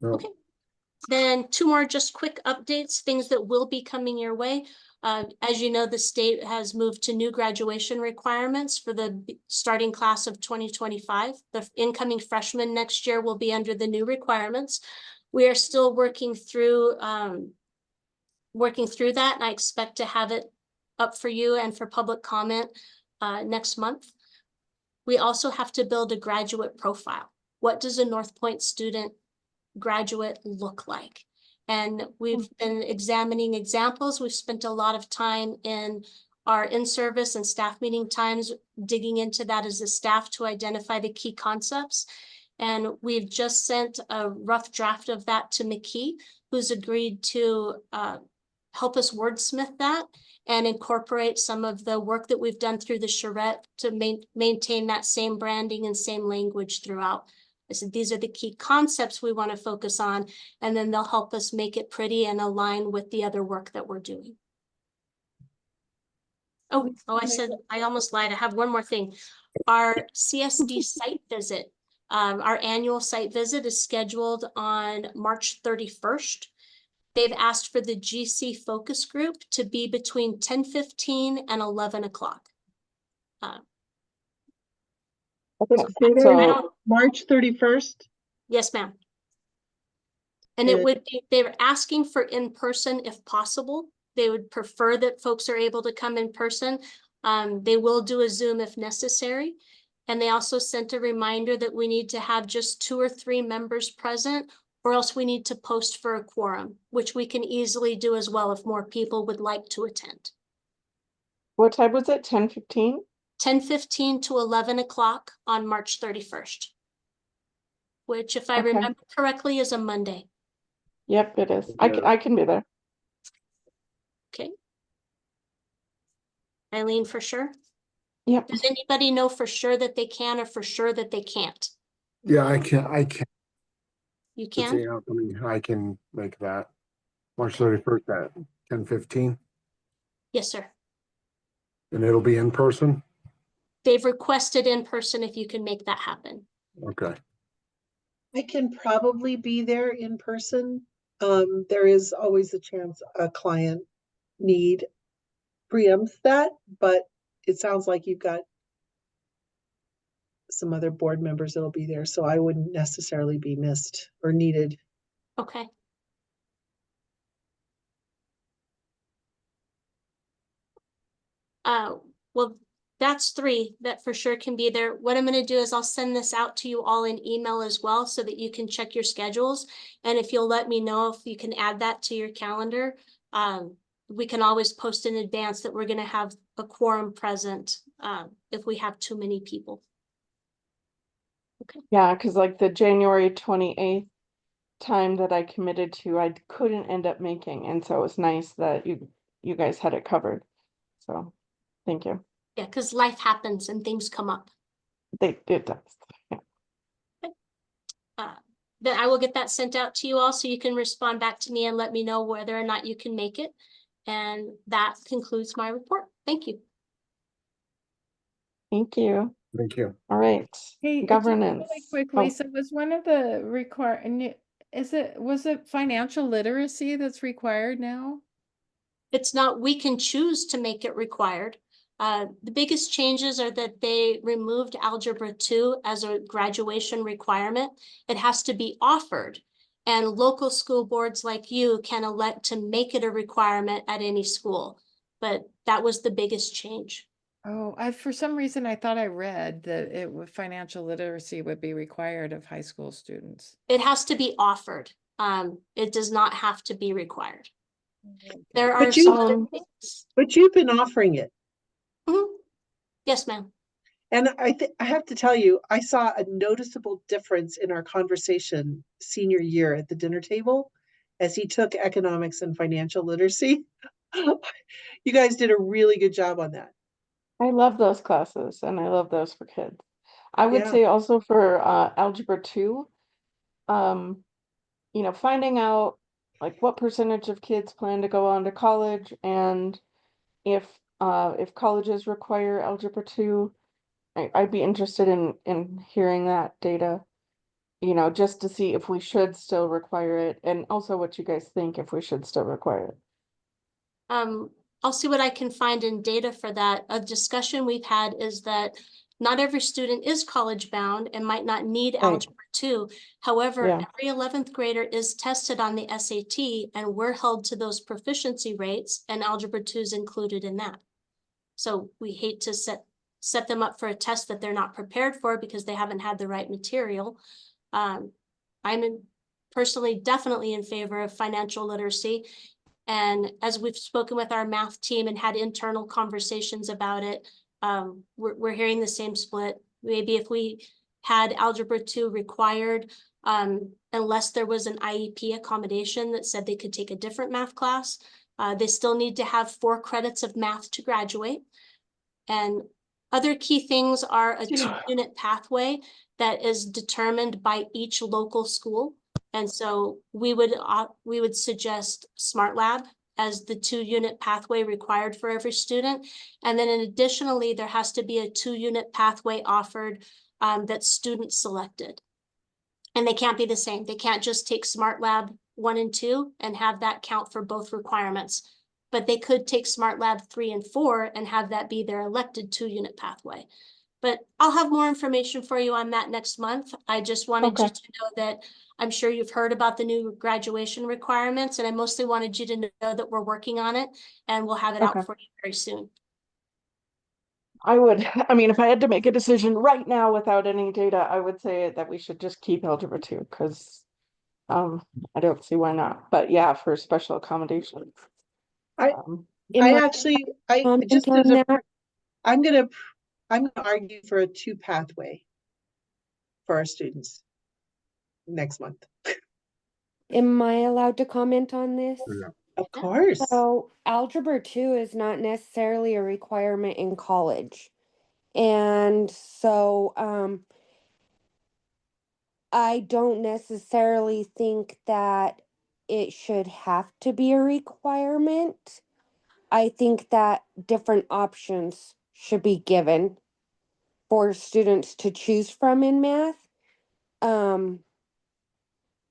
No. Okay. Then two more just quick updates, things that will be coming your way. As you know, the state has moved to new graduation requirements for the starting class of 2025. The incoming freshmen next year will be under the new requirements. We are still working through that, and I expect to have it up for you and for public comment next month. We also have to build a graduate profile. What does a Northpoint student graduate look like? And we've been examining examples. We've spent a lot of time in our in-service and staff meeting times digging into that as a staff to identify the key concepts. And we've just sent a rough draft of that to McKee, who's agreed to help us wordsmith that and incorporate some of the work that we've done through the charrette to maintain that same branding and same language throughout. I said, these are the key concepts we want to focus on, and then they'll help us make it pretty and align with the other work that we're doing. Oh, I said, I almost lied. I have one more thing. Our CSD site visit, our annual site visit is scheduled on March 31st. They've asked for the GC focus group to be between 10:15 and 11 o'clock. Okay, Say that so again. March 31st? Yes, ma'am. And it would be, they were asking for in-person if possible. They would prefer that folks are able to come in person. They will do a Zoom if necessary. And they also sent a reminder that we need to have just 2 or 3 members present, or else we need to post for a quorum, which we can easily do as well if more people would like to attend. what time was it? 10:15? 10:15 to 11 o'clock on March 31st, which, if I Okay. remember correctly, is a Monday. Yep, it is. Yeah. I can be there. Okay. Eileen, for sure? Yep. Does anybody know for sure that they can or for sure that they can't? Yeah, I can. You It's can? I can make that. March 31st at 10:15, Yes, sir. and it'll be in person. They've requested in person if you can make that happen. Okay. I can probably be there in person. There is always a chance a client need preempts that, but it sounds like you've got some other board members that'll be there, so I wouldn't necessarily be missed or needed. Okay. Well, that's 3 that for sure can be there. What I'm going to do is I'll send this out to you all in email as well so that you can check your schedules. And if you'll let me know if you can add that to your calendar, we can always post in advance that we're going to have a quorum present if we have too many people. Yeah, because like the January 28th time that I committed to, I couldn't end up making, and so it was nice that you guys had it covered. So, thank you. Yeah, because life happens and things come up. It does. Yeah. Then I will get that sent out to you all so you can respond back to me and let me know whether or not you can make it. And that concludes my report. Thank you. Thank you. Thank you. All right. Hey, just Governance. really quickly, Oh, so was one of the was it financial literacy that's required now? It's not, we can choose to make it required. The biggest changes are that they removed Algebra 2 as a graduation requirement. It has to be offered. And local school boards like you can elect to make it a requirement at any school. But that was the biggest change. Oh, for some reason I thought I read that financial literacy would be required of high school students. It has to be offered. It does not have to be required. There are But you, some other things. but you've been offering it. Mhm. Yes, ma'am. And I have to tell you, I saw a noticeable difference in our conversation senior year at the dinner table as he took economics and financial literacy. You guys did a really good job on that. I love those classes and I love those for kids. I would Yeah. say also for Algebra 2, finding out like what percentage of kids plan to go on to college and if colleges require Algebra 2, I'd be interested in hearing that data, just to see if we should still require it and also what you guys think if we should still require it. I'll see what I can find in data for that. A discussion we've had is that not every student is college bound and might not need Right. Algebra 2. However, Yeah. every 11th grader is tested on the SAT and we're held to those proficiency rates, and Algebra 2 is included in that. So we hate to set them up for a test that they're not prepared for because they haven't had the right material. Personally definitely in favor of financial literacy. And as we've spoken with our math team and had internal conversations about it, we're hearing the same split. Maybe if we had Algebra 2 required, unless there was an IEP accommodation that said they could take a different math class, they still need to have 4 credits of math to graduate. And other key things are a 2-unit pathway that is determined by each local school. And so we would suggest Smart Lab as the 2-unit pathway required for every student. And then additionally, there has to be a 2-unit pathway offered that's student selected. And they can't be the same. They can't just take Smart Lab 1 and 2 and have that count for both requirements. But they could take Smart Lab 3 and 4 and have that be their elected 2-unit pathway. But I'll have more information for you on that next month. I just wanted you to know that I'm sure you've heard about the new graduation requirements, and I mostly wanted you to know that we're working on it and we'll have it out for you very soon. I would, if I had to make a decision right now without any data, I would say that we should just keep Algebra 2 because I don't see why not. But yeah, for special accommodations. I'm gonna argue for a 2 pathway for our students next month. Am I allowed to comment on this? Of course. So Algebra 2 is not necessarily a requirement in college. And so I don't necessarily think that it should have to be a requirement. I think that different options should be given for students to choose from in math.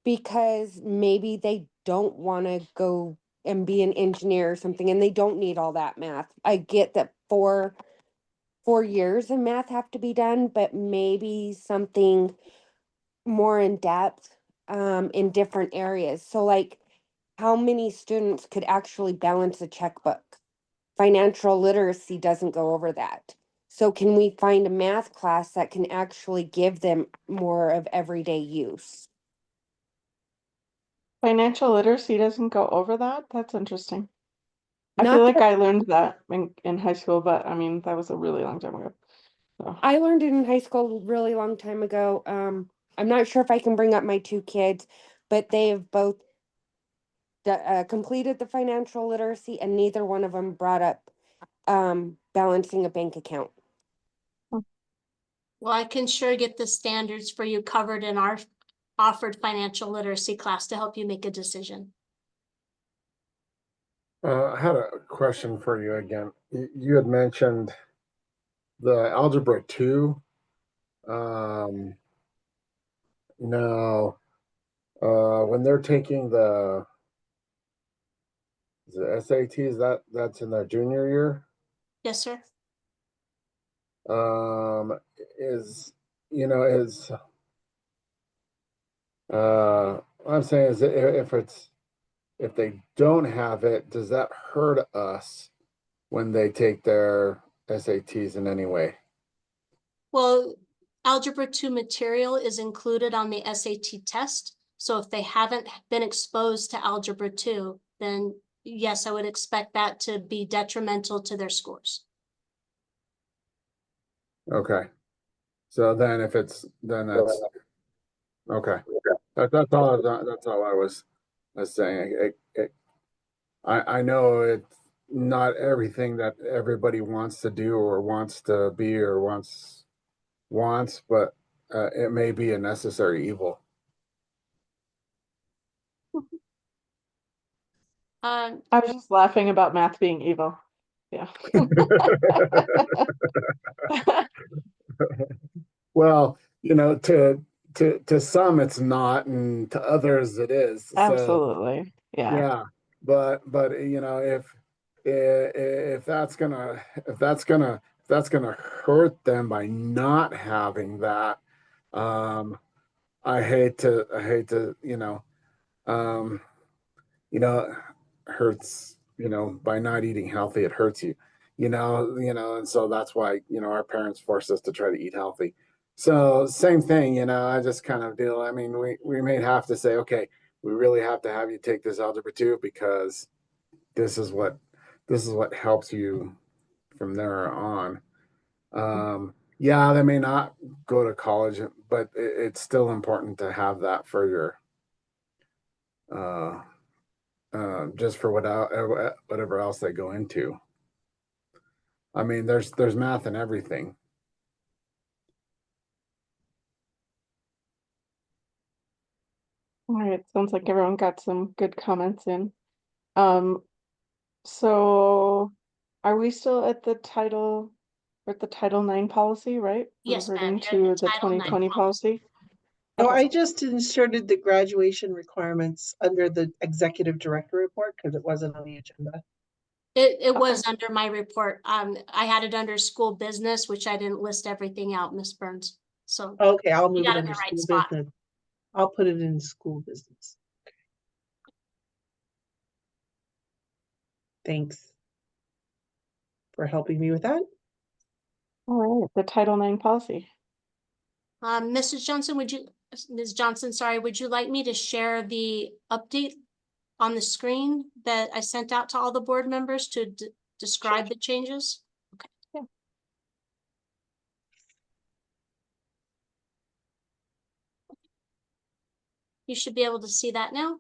Because maybe they don't want to go and be an engineer or something and they don't need all that math. I get that 4 years of math have to be done, but maybe something more in depth in different areas. So like how many students could actually balance a checkbook? Financial literacy doesn't go over that. So can we find a math class that can actually give them more of everyday use? Financial literacy doesn't go over that? That's interesting. I Not feel like that- I learned that in high school, but that was a really long time ago. So, I learned it in high school a really long time ago. I'm not sure if I can bring up my two kids, but they have both completed the financial literacy, and neither one of them brought up balancing a bank account. Well, I can sure get the standards for you covered in our offered financial literacy class to help you make a decision. I had a question for you again. You had mentioned the algebra 2. Now, when they're taking the SATs, that's in their junior year. Yes, sir. Is what I'm saying is if they don't have it, does that hurt us when they take their SATs in any way? Well, Algebra 2 material is included on the SAT test. So if they haven't been exposed to Algebra 2, then yes, I would expect that to be detrimental to their scores. Okay. So then that's okay. That's all I was saying. I know it's not everything that everybody wants to do or wants to be or wants, but it may be a necessary evil. I was just laughing about math being evil. Yeah. Well, to some it's not, and to others it is. So Absolutely. Yeah. yeah, but if that's gonna hurt them by not having that, I hate to um, hurts, by not eating healthy, it hurts you, and so that's why, our parents force us to try to eat healthy. So same thing, I just kind of deal, I mean, we may have to say, okay, we really have to have you take this algebra 2 because this is what helps you from there on. Yeah, they may not go to college, but it's still important to have that for your uh just for whatever else they go into. I mean, there's math in everything. All right. Sounds like everyone got some good comments in. So are we still at the Title IX policy, right? Yes, ma'am, Reverting you're to the Title IX 2020 policy? No, Okay. I just inserted the graduation requirements under the executive director report because it wasn't on the agenda. It was under my report. I had it under school business, which I didn't list everything out, Ms. Burns. So Okay, I'll you move got it it in under the right school spot. business. I'll put it in school business. Okay. Thanks for helping me with that. All right, the Title IX policy. Ms. Johnson, sorry, would you like me to share the update on the screen that I sent out to all the board members to describe the changes? Okay. Yeah. You should be able to see that now.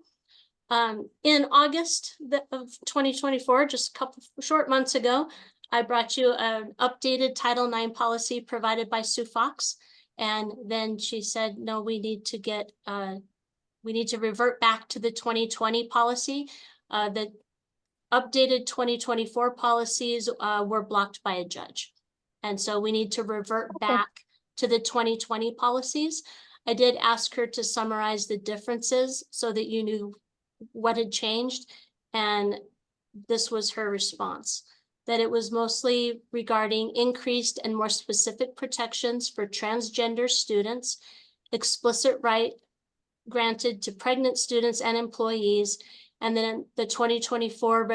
In August of 2024, just a couple short months ago, I brought you an updated Title IX policy provided by Sue Fox. And then she said, no, we need to revert back to the 2020 policy. The updated 2024 policies were blocked by a judge. And so we need to revert back to the 2020 policies. I did ask her to summarize the differences so that you knew what had changed. And this was her response, that it was mostly regarding increased and more specific protections for transgender students, explicit right granted to pregnant students and employees, and then the 2024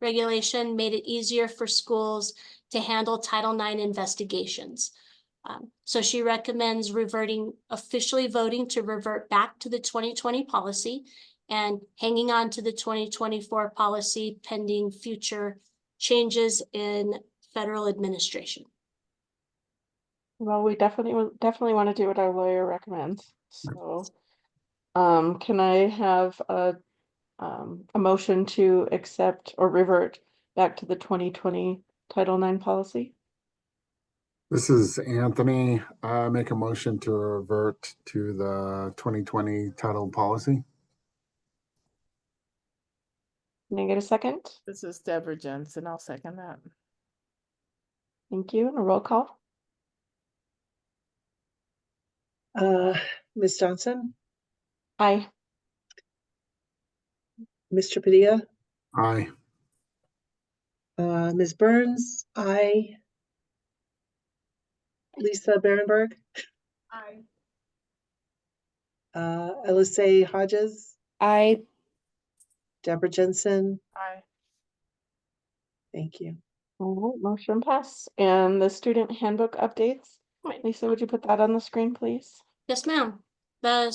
regulation made it easier for schools to handle Title IX investigations. So she recommends officially voting to revert back to the 2020 policy and hanging on to the 2024 policy pending future changes in federal administration. Well, we definitely want to do what our lawyer recommends. So, can I have a motion to accept or revert back to the 2020 Title IX policy? This is Anthony. I make a motion to revert to the 2020 title policy. Can I get a second? This is Deborah Jensen. I'll second that. Thank you. And a roll call. Ms. Johnson, Aye. Mr. Padilla, Aye. Ms. Burns, aye. Lisa Berenberg, Aye. Elisay Hodges, I Deborah Jensen, Aye. thank you. All right, motion pass. And the student handbook updates. Right. Lisa, would you put that on the screen, please? Yes, ma'am. The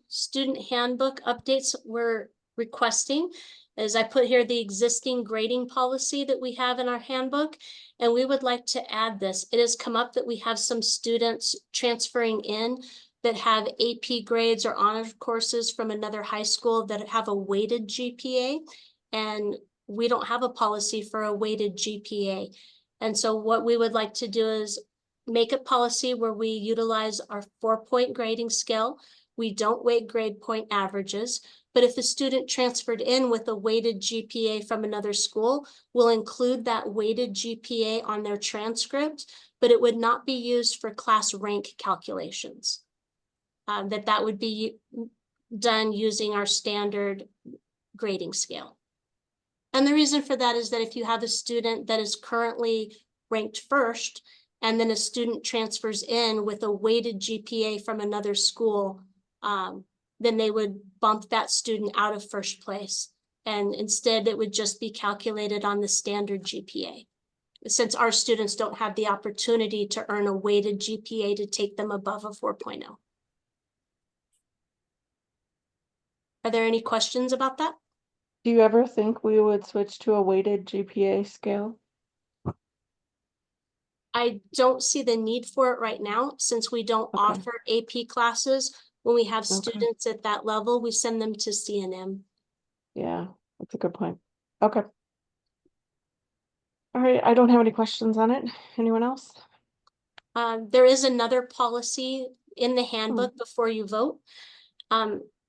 student handbook updates we're requesting is I put here the existing grading policy that we have in our handbook, and we would like to add this. It has come up that we have some students transferring in that have AP grades or honor courses from another high school that have a weighted GPA, and we don't have a policy for a weighted GPA. And so what we would like to do is make a policy where we utilize our 4-point grading scale. We don't weight grade point averages, but if the student transferred in with a weighted GPA from another school, we'll include that weighted GPA on their transcript, but it would not be used for class rank calculations. That would be done using our standard grading scale. And the reason for that is that if you have a student that is currently ranked first, and then a student transfers in with a weighted GPA from another school, then they would bump that student out of first place. And instead, it would just be calculated on the standard GPA. Since our students don't have the opportunity to earn a weighted GPA to take them above a 4.0. Are there any questions about that? Do you ever think we would switch to a weighted GPA scale? I don't see the need for it right now, since we don't Okay. offer AP classes. When we have Okay. students at that level, we send them to CNM. Yeah, that's a good point. Okay. All right, I don't have any questions on it. Anyone else? There is another policy in the handbook before you vote.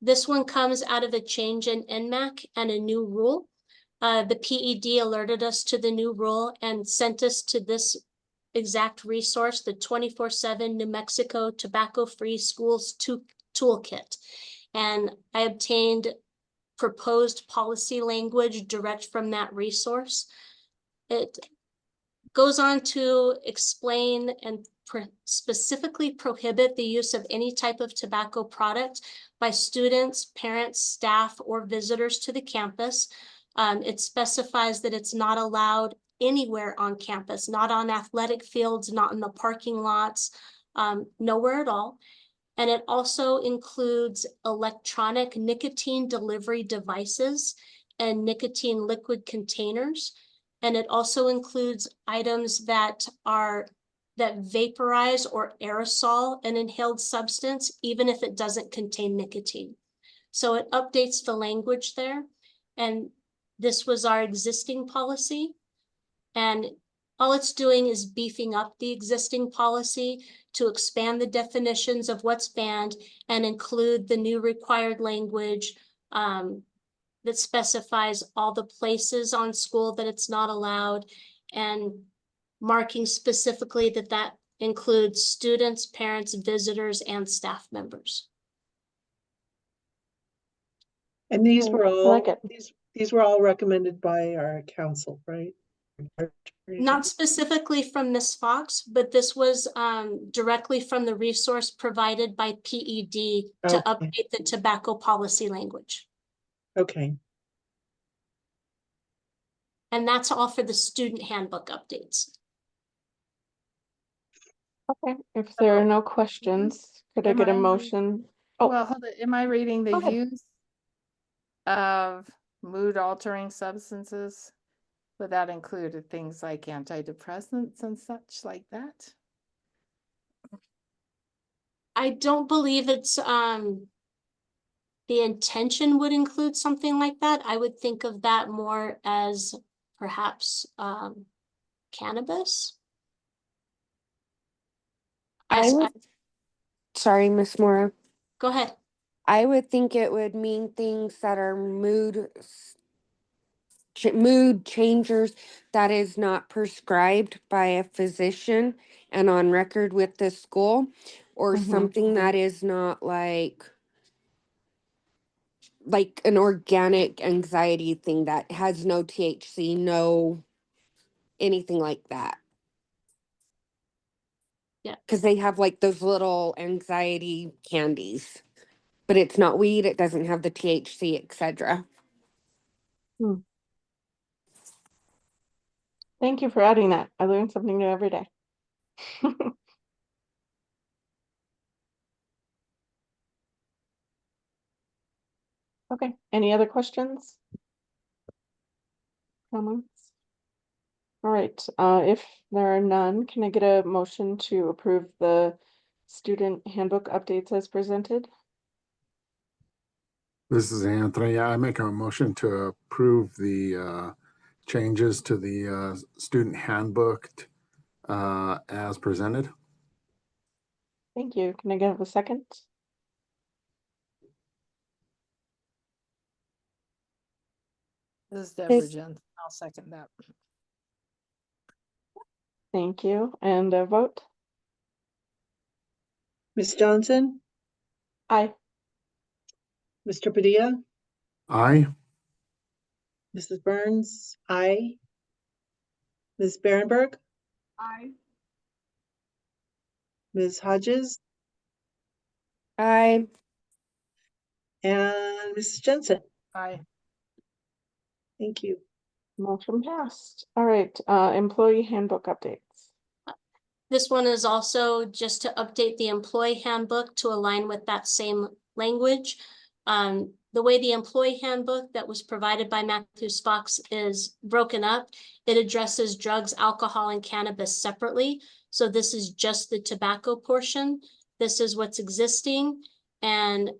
This one comes out of a change in NMAC and a new rule. The PED alerted us to the new rule and sent us to this exact resource, the 24/7 New Mexico Tobacco-Free Schools Toolkit. And I obtained proposed policy language direct from that resource. It goes on to explain and specifically prohibit the use of any type of tobacco product by students, parents, staff, or visitors to the campus. It specifies that it's not allowed anywhere on campus, not on athletic fields, not in the parking lots, nowhere at all. And it also includes electronic nicotine delivery devices and nicotine liquid containers. And it also includes items that vaporize or aerosol an inhaled substance, even if it doesn't contain nicotine. So it updates the language there. And this was our existing policy. And all it's doing is beefing up the existing policy to expand the definitions of what's banned and include the new required language that specifies all the places on school that it's not allowed, and marking specifically that that includes students, parents, visitors, and staff members. And these Okay, were I like all, it. these were all recommended by our council, right? Not specifically from Ms. Fox, but this was directly from the resource provided by PED to Okay. update the tobacco policy language. Okay, And that's all for the student handbook updates. Okay, if there are no questions, could I Am get a I- motion? Oh, Well, hold it. Am I reading the Go ahead. use of mood altering substances? Would that include things like antidepressants and such like that? I don't believe it's, the intention would include something like that. I would think of that more as perhaps, cannabis. I would, sorry, Miss Mora. Go ahead. I would think it would mean things that are mood changers that is not prescribed by a physician and on record with the school, or Mhm. something that is not like an organic anxiety thing that has no THC, no anything like that. Yeah. Because they have like those little anxiety candies, but it's not weed, it doesn't have the THC, etc. Thank you for adding that. I learn something new every day. Okay, any other questions? Comments? All right, if there are none, can I get a motion to approve the student handbook updates as presented? This is Anthony. I make a motion to approve the changes to the student handbook as presented. Thank you. Can I get a second? This is Deborah This- Jensen. I'll second that. Thank you. And a vote? Ms. Johnson, Aye. Mr. Padilla, Aye. Mrs. Burns, aye. Ms. Berenberg, Aye. Ms. Hodges, I and Mrs. Jensen. Aye. Thank you. Motion passed. All right, employee handbook updates. This one is also just to update the employee handbook to align with that same language. The way the employee handbook that was provided by Matthews Fox is broken up, it addresses drugs, alcohol, and cannabis separately. So this is just the tobacco portion. This is what's existing, and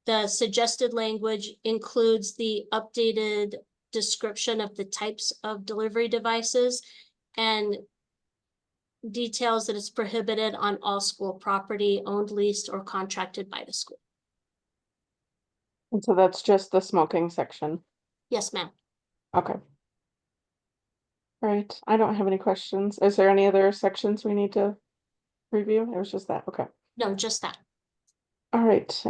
the suggested language includes the updated description of the types of delivery devices and details that it's prohibited on all school property owned, leased, or contracted by the school. And so that's just the smoking section. Yes, ma'am. Okay. All right, I don't have any questions. Is there any other sections we need to review? It was just that, okay. No, just that. All right,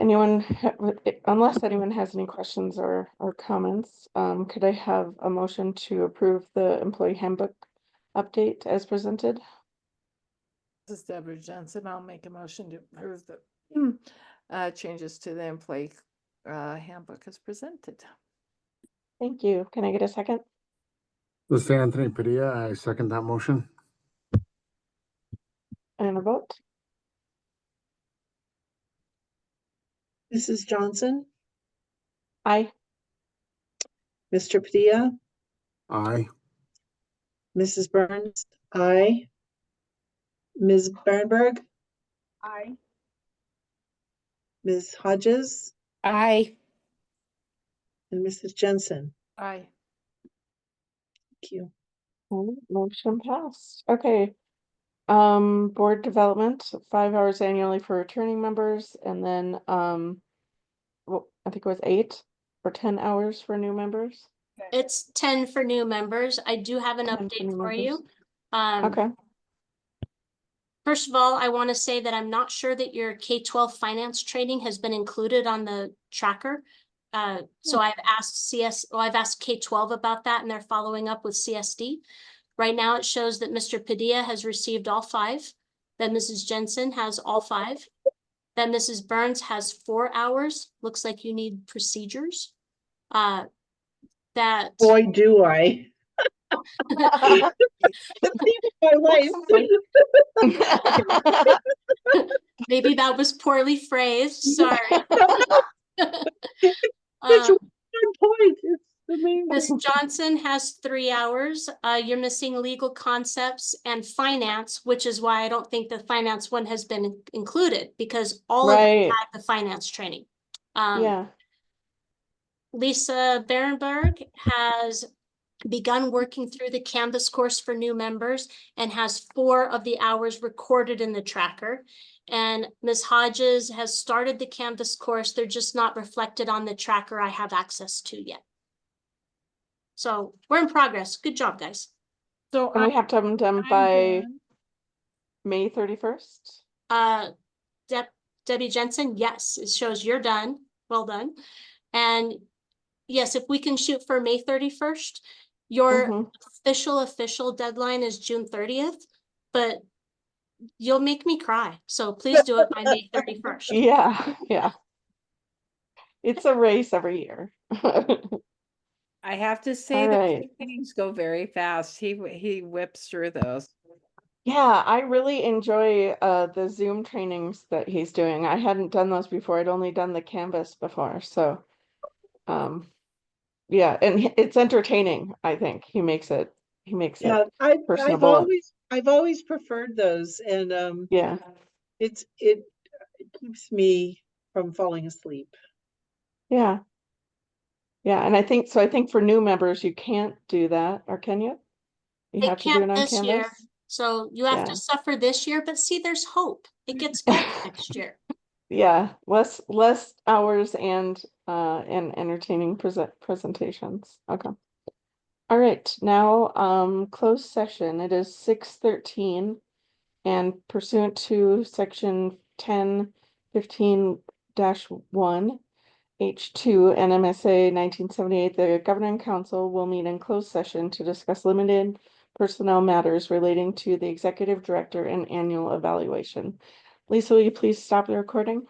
unless anyone has any questions or comments, could I have a motion to approve the employee handbook update as presented? This is Deborah Jensen. I'll make a motion to approve the changes to the employee handbook as presented. Thank you. Can I get a second? This is Anthony Padilla. I second that motion. And a vote? Mrs. Johnson, Aye. Mr. Padilla, Aye. Mrs. Burns, aye. Ms. Berenberg, Aye. Ms. Hodges, I and Mrs. Jensen. Aye. Thank you. Motion passed. Okay. Board development, 5 hours annually for returning members, and then well, I think it was 8 or 10 hours for new members. It's 10 for new members. I do have an 10 for update new for you. Okay. First of all, I want to say that I'm not sure that your K-12 finance training has been included on the tracker. So I've asked I've asked K-12 about that, and they're following up with CSD. Right now, it shows that Mr. Padilla has received all 5, that Mrs. Jensen has all 5, that Mrs. Burns has 4 hours. Looks like you need procedures. That Boy, do I. My life. maybe that was poorly phrased. Sorry. It's one point. It's amazing. Ms. Johnson has 3 hours. You're missing legal concepts and finance, which is why I don't think the finance one has been included, because all of them Right, had the finance training. yeah, Lisa Berenberg has begun working through the Canvas course for new members and has 4 of the hours recorded in the tracker. And Ms. Hodges has started the Canvas course. They're just not reflected on the tracker I have access to yet. So we're in progress. Good job, guys. So and we have to have them done I'm by done. May 31st. Debbie Jensen, yes, it shows you're done. Well done. And yes, if we can shoot for May 31st, your Mhm. official deadline is June 30th, but you'll make me cry. So please do it by May 31st. Yeah, yeah. It's a race every year. I have to say All the right. meetings go very fast. He whips through those. Yeah, I really enjoy the Zoom trainings that he's doing. I hadn't done those before. I'd only done the Canvas before. So yeah, and it's entertaining, I think. He makes Yeah, it I've personable. always preferred those, and Yeah. it keeps me from falling asleep. Yeah. Yeah, and I think for new members you can't do that, or can you? You They have to do can't it on this year, Canvas? so you have Yeah. to suffer this year, but see, there's hope. It gets better next year. Yeah, less hours and entertaining presentations. Okay. All right, now closed session. It is 6:13 and pursuant to section 1015-1 H2 NMSA 1978, the Governing Council will meet in closed session to discuss limited personnel matters relating to the executive director and annual evaluation. Lisa, will you please stop the recording?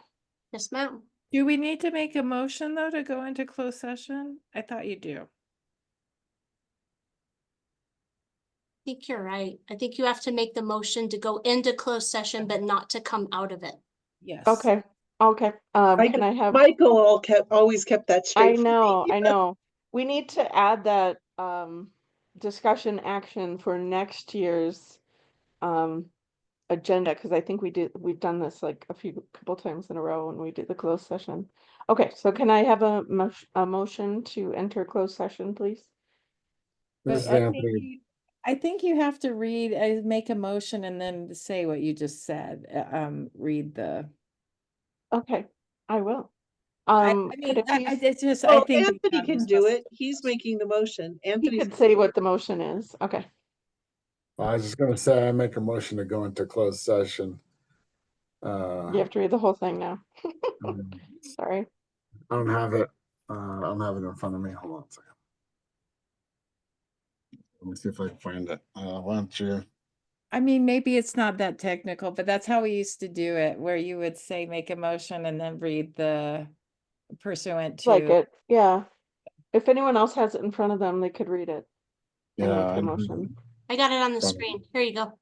Yes, ma'am. Do we need to make a motion though to go into closed session? I thought you do. I think you're right. I think you have to make the motion to go into closed session, but not to come out of it. Yes. Okay, okay. Can I have, Michael always kept that I straight for know, me. I know. We need to add that discussion action for next year's agenda, because I think we've done this like couple times in a row when we did the closed session. Okay, so can I have a motion to enter closed session, please? This But is I think Anthony. I think you have to read, make a motion and then say what you just said. Read the. Okay, I will. I Could mean, I please, it's just, I Well, think. Anthony can do it. He's making the motion. he Anthony's could say what the motion is. Okay, I was just gonna say I make a motion to go into closed session. you have to read the whole thing now. Um, Sorry. I don't have it. I don't have it in front of me. Hold on a second. Let me see if I can find it. Why don't you? I mean, maybe it's not that technical, but that's how we used to do it, where you would say, make a motion and then read the pursuant Like to. it, yeah. If anyone else has it in front of them, they could read it and Yeah, make the I motion. I got it on the Got it. screen. Here you go.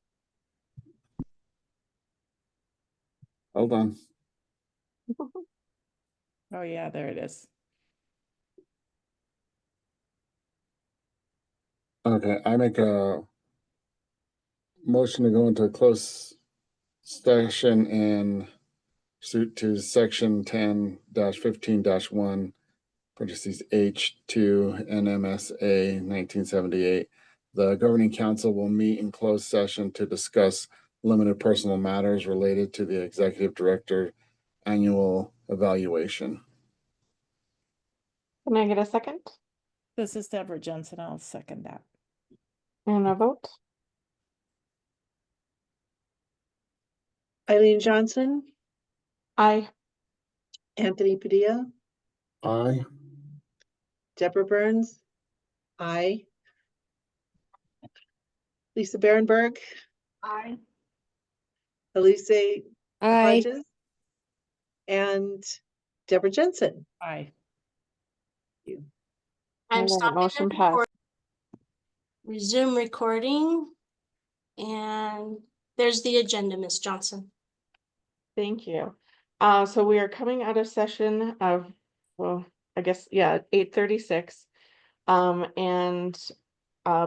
hold on. Oh, yeah, there it is. Okay, I make a motion to go into a closed session in suit to section 10-15-1, parentheses H2 NMSA 1978. The governing council will meet in closed session to discuss limited personal matters related to the executive director annual evaluation. Can I get a second This is Deborah Jensen. I'll second that. and a vote? Eileen Johnson, Aye. Anthony Padilla, Aye. Deborah Burns, I, Lisa Berenberg, Aye. Elise Aye. Hodges, and Deborah Jensen. Aye. I'm All right, stopping the motion passed. resume recording. And there's the agenda, Ms. Johnson. Thank you. So we are coming out of session of, well, I guess, yeah, 8:36. And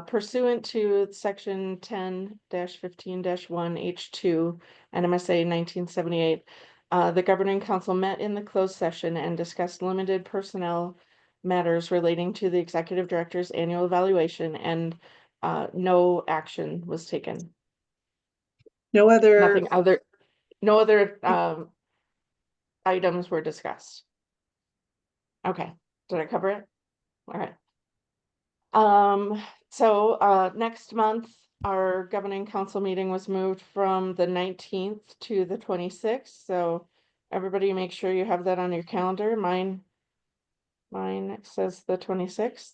pursuant to section 10-15-1 H2 NMSA 1978, the governing council met in the closed session and discussed limited personnel matters relating to the executive director's annual evaluation, and no action was taken. No other, No other items were discussed. Okay, did I cover it? All right. So next month, our governing council meeting was moved from the 19th to the 26th. So everybody make sure you have that on your calendar. Mine says the 26th.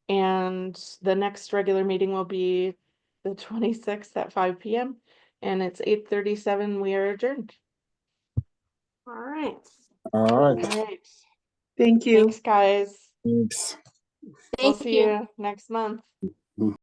And the next regular meeting will be the 26th at 5 p.m. and it's 8:37. We are adjourned. All right. All All right. right. thank you. Thanks, guys. Thanks. We'll Thank see you. you next month.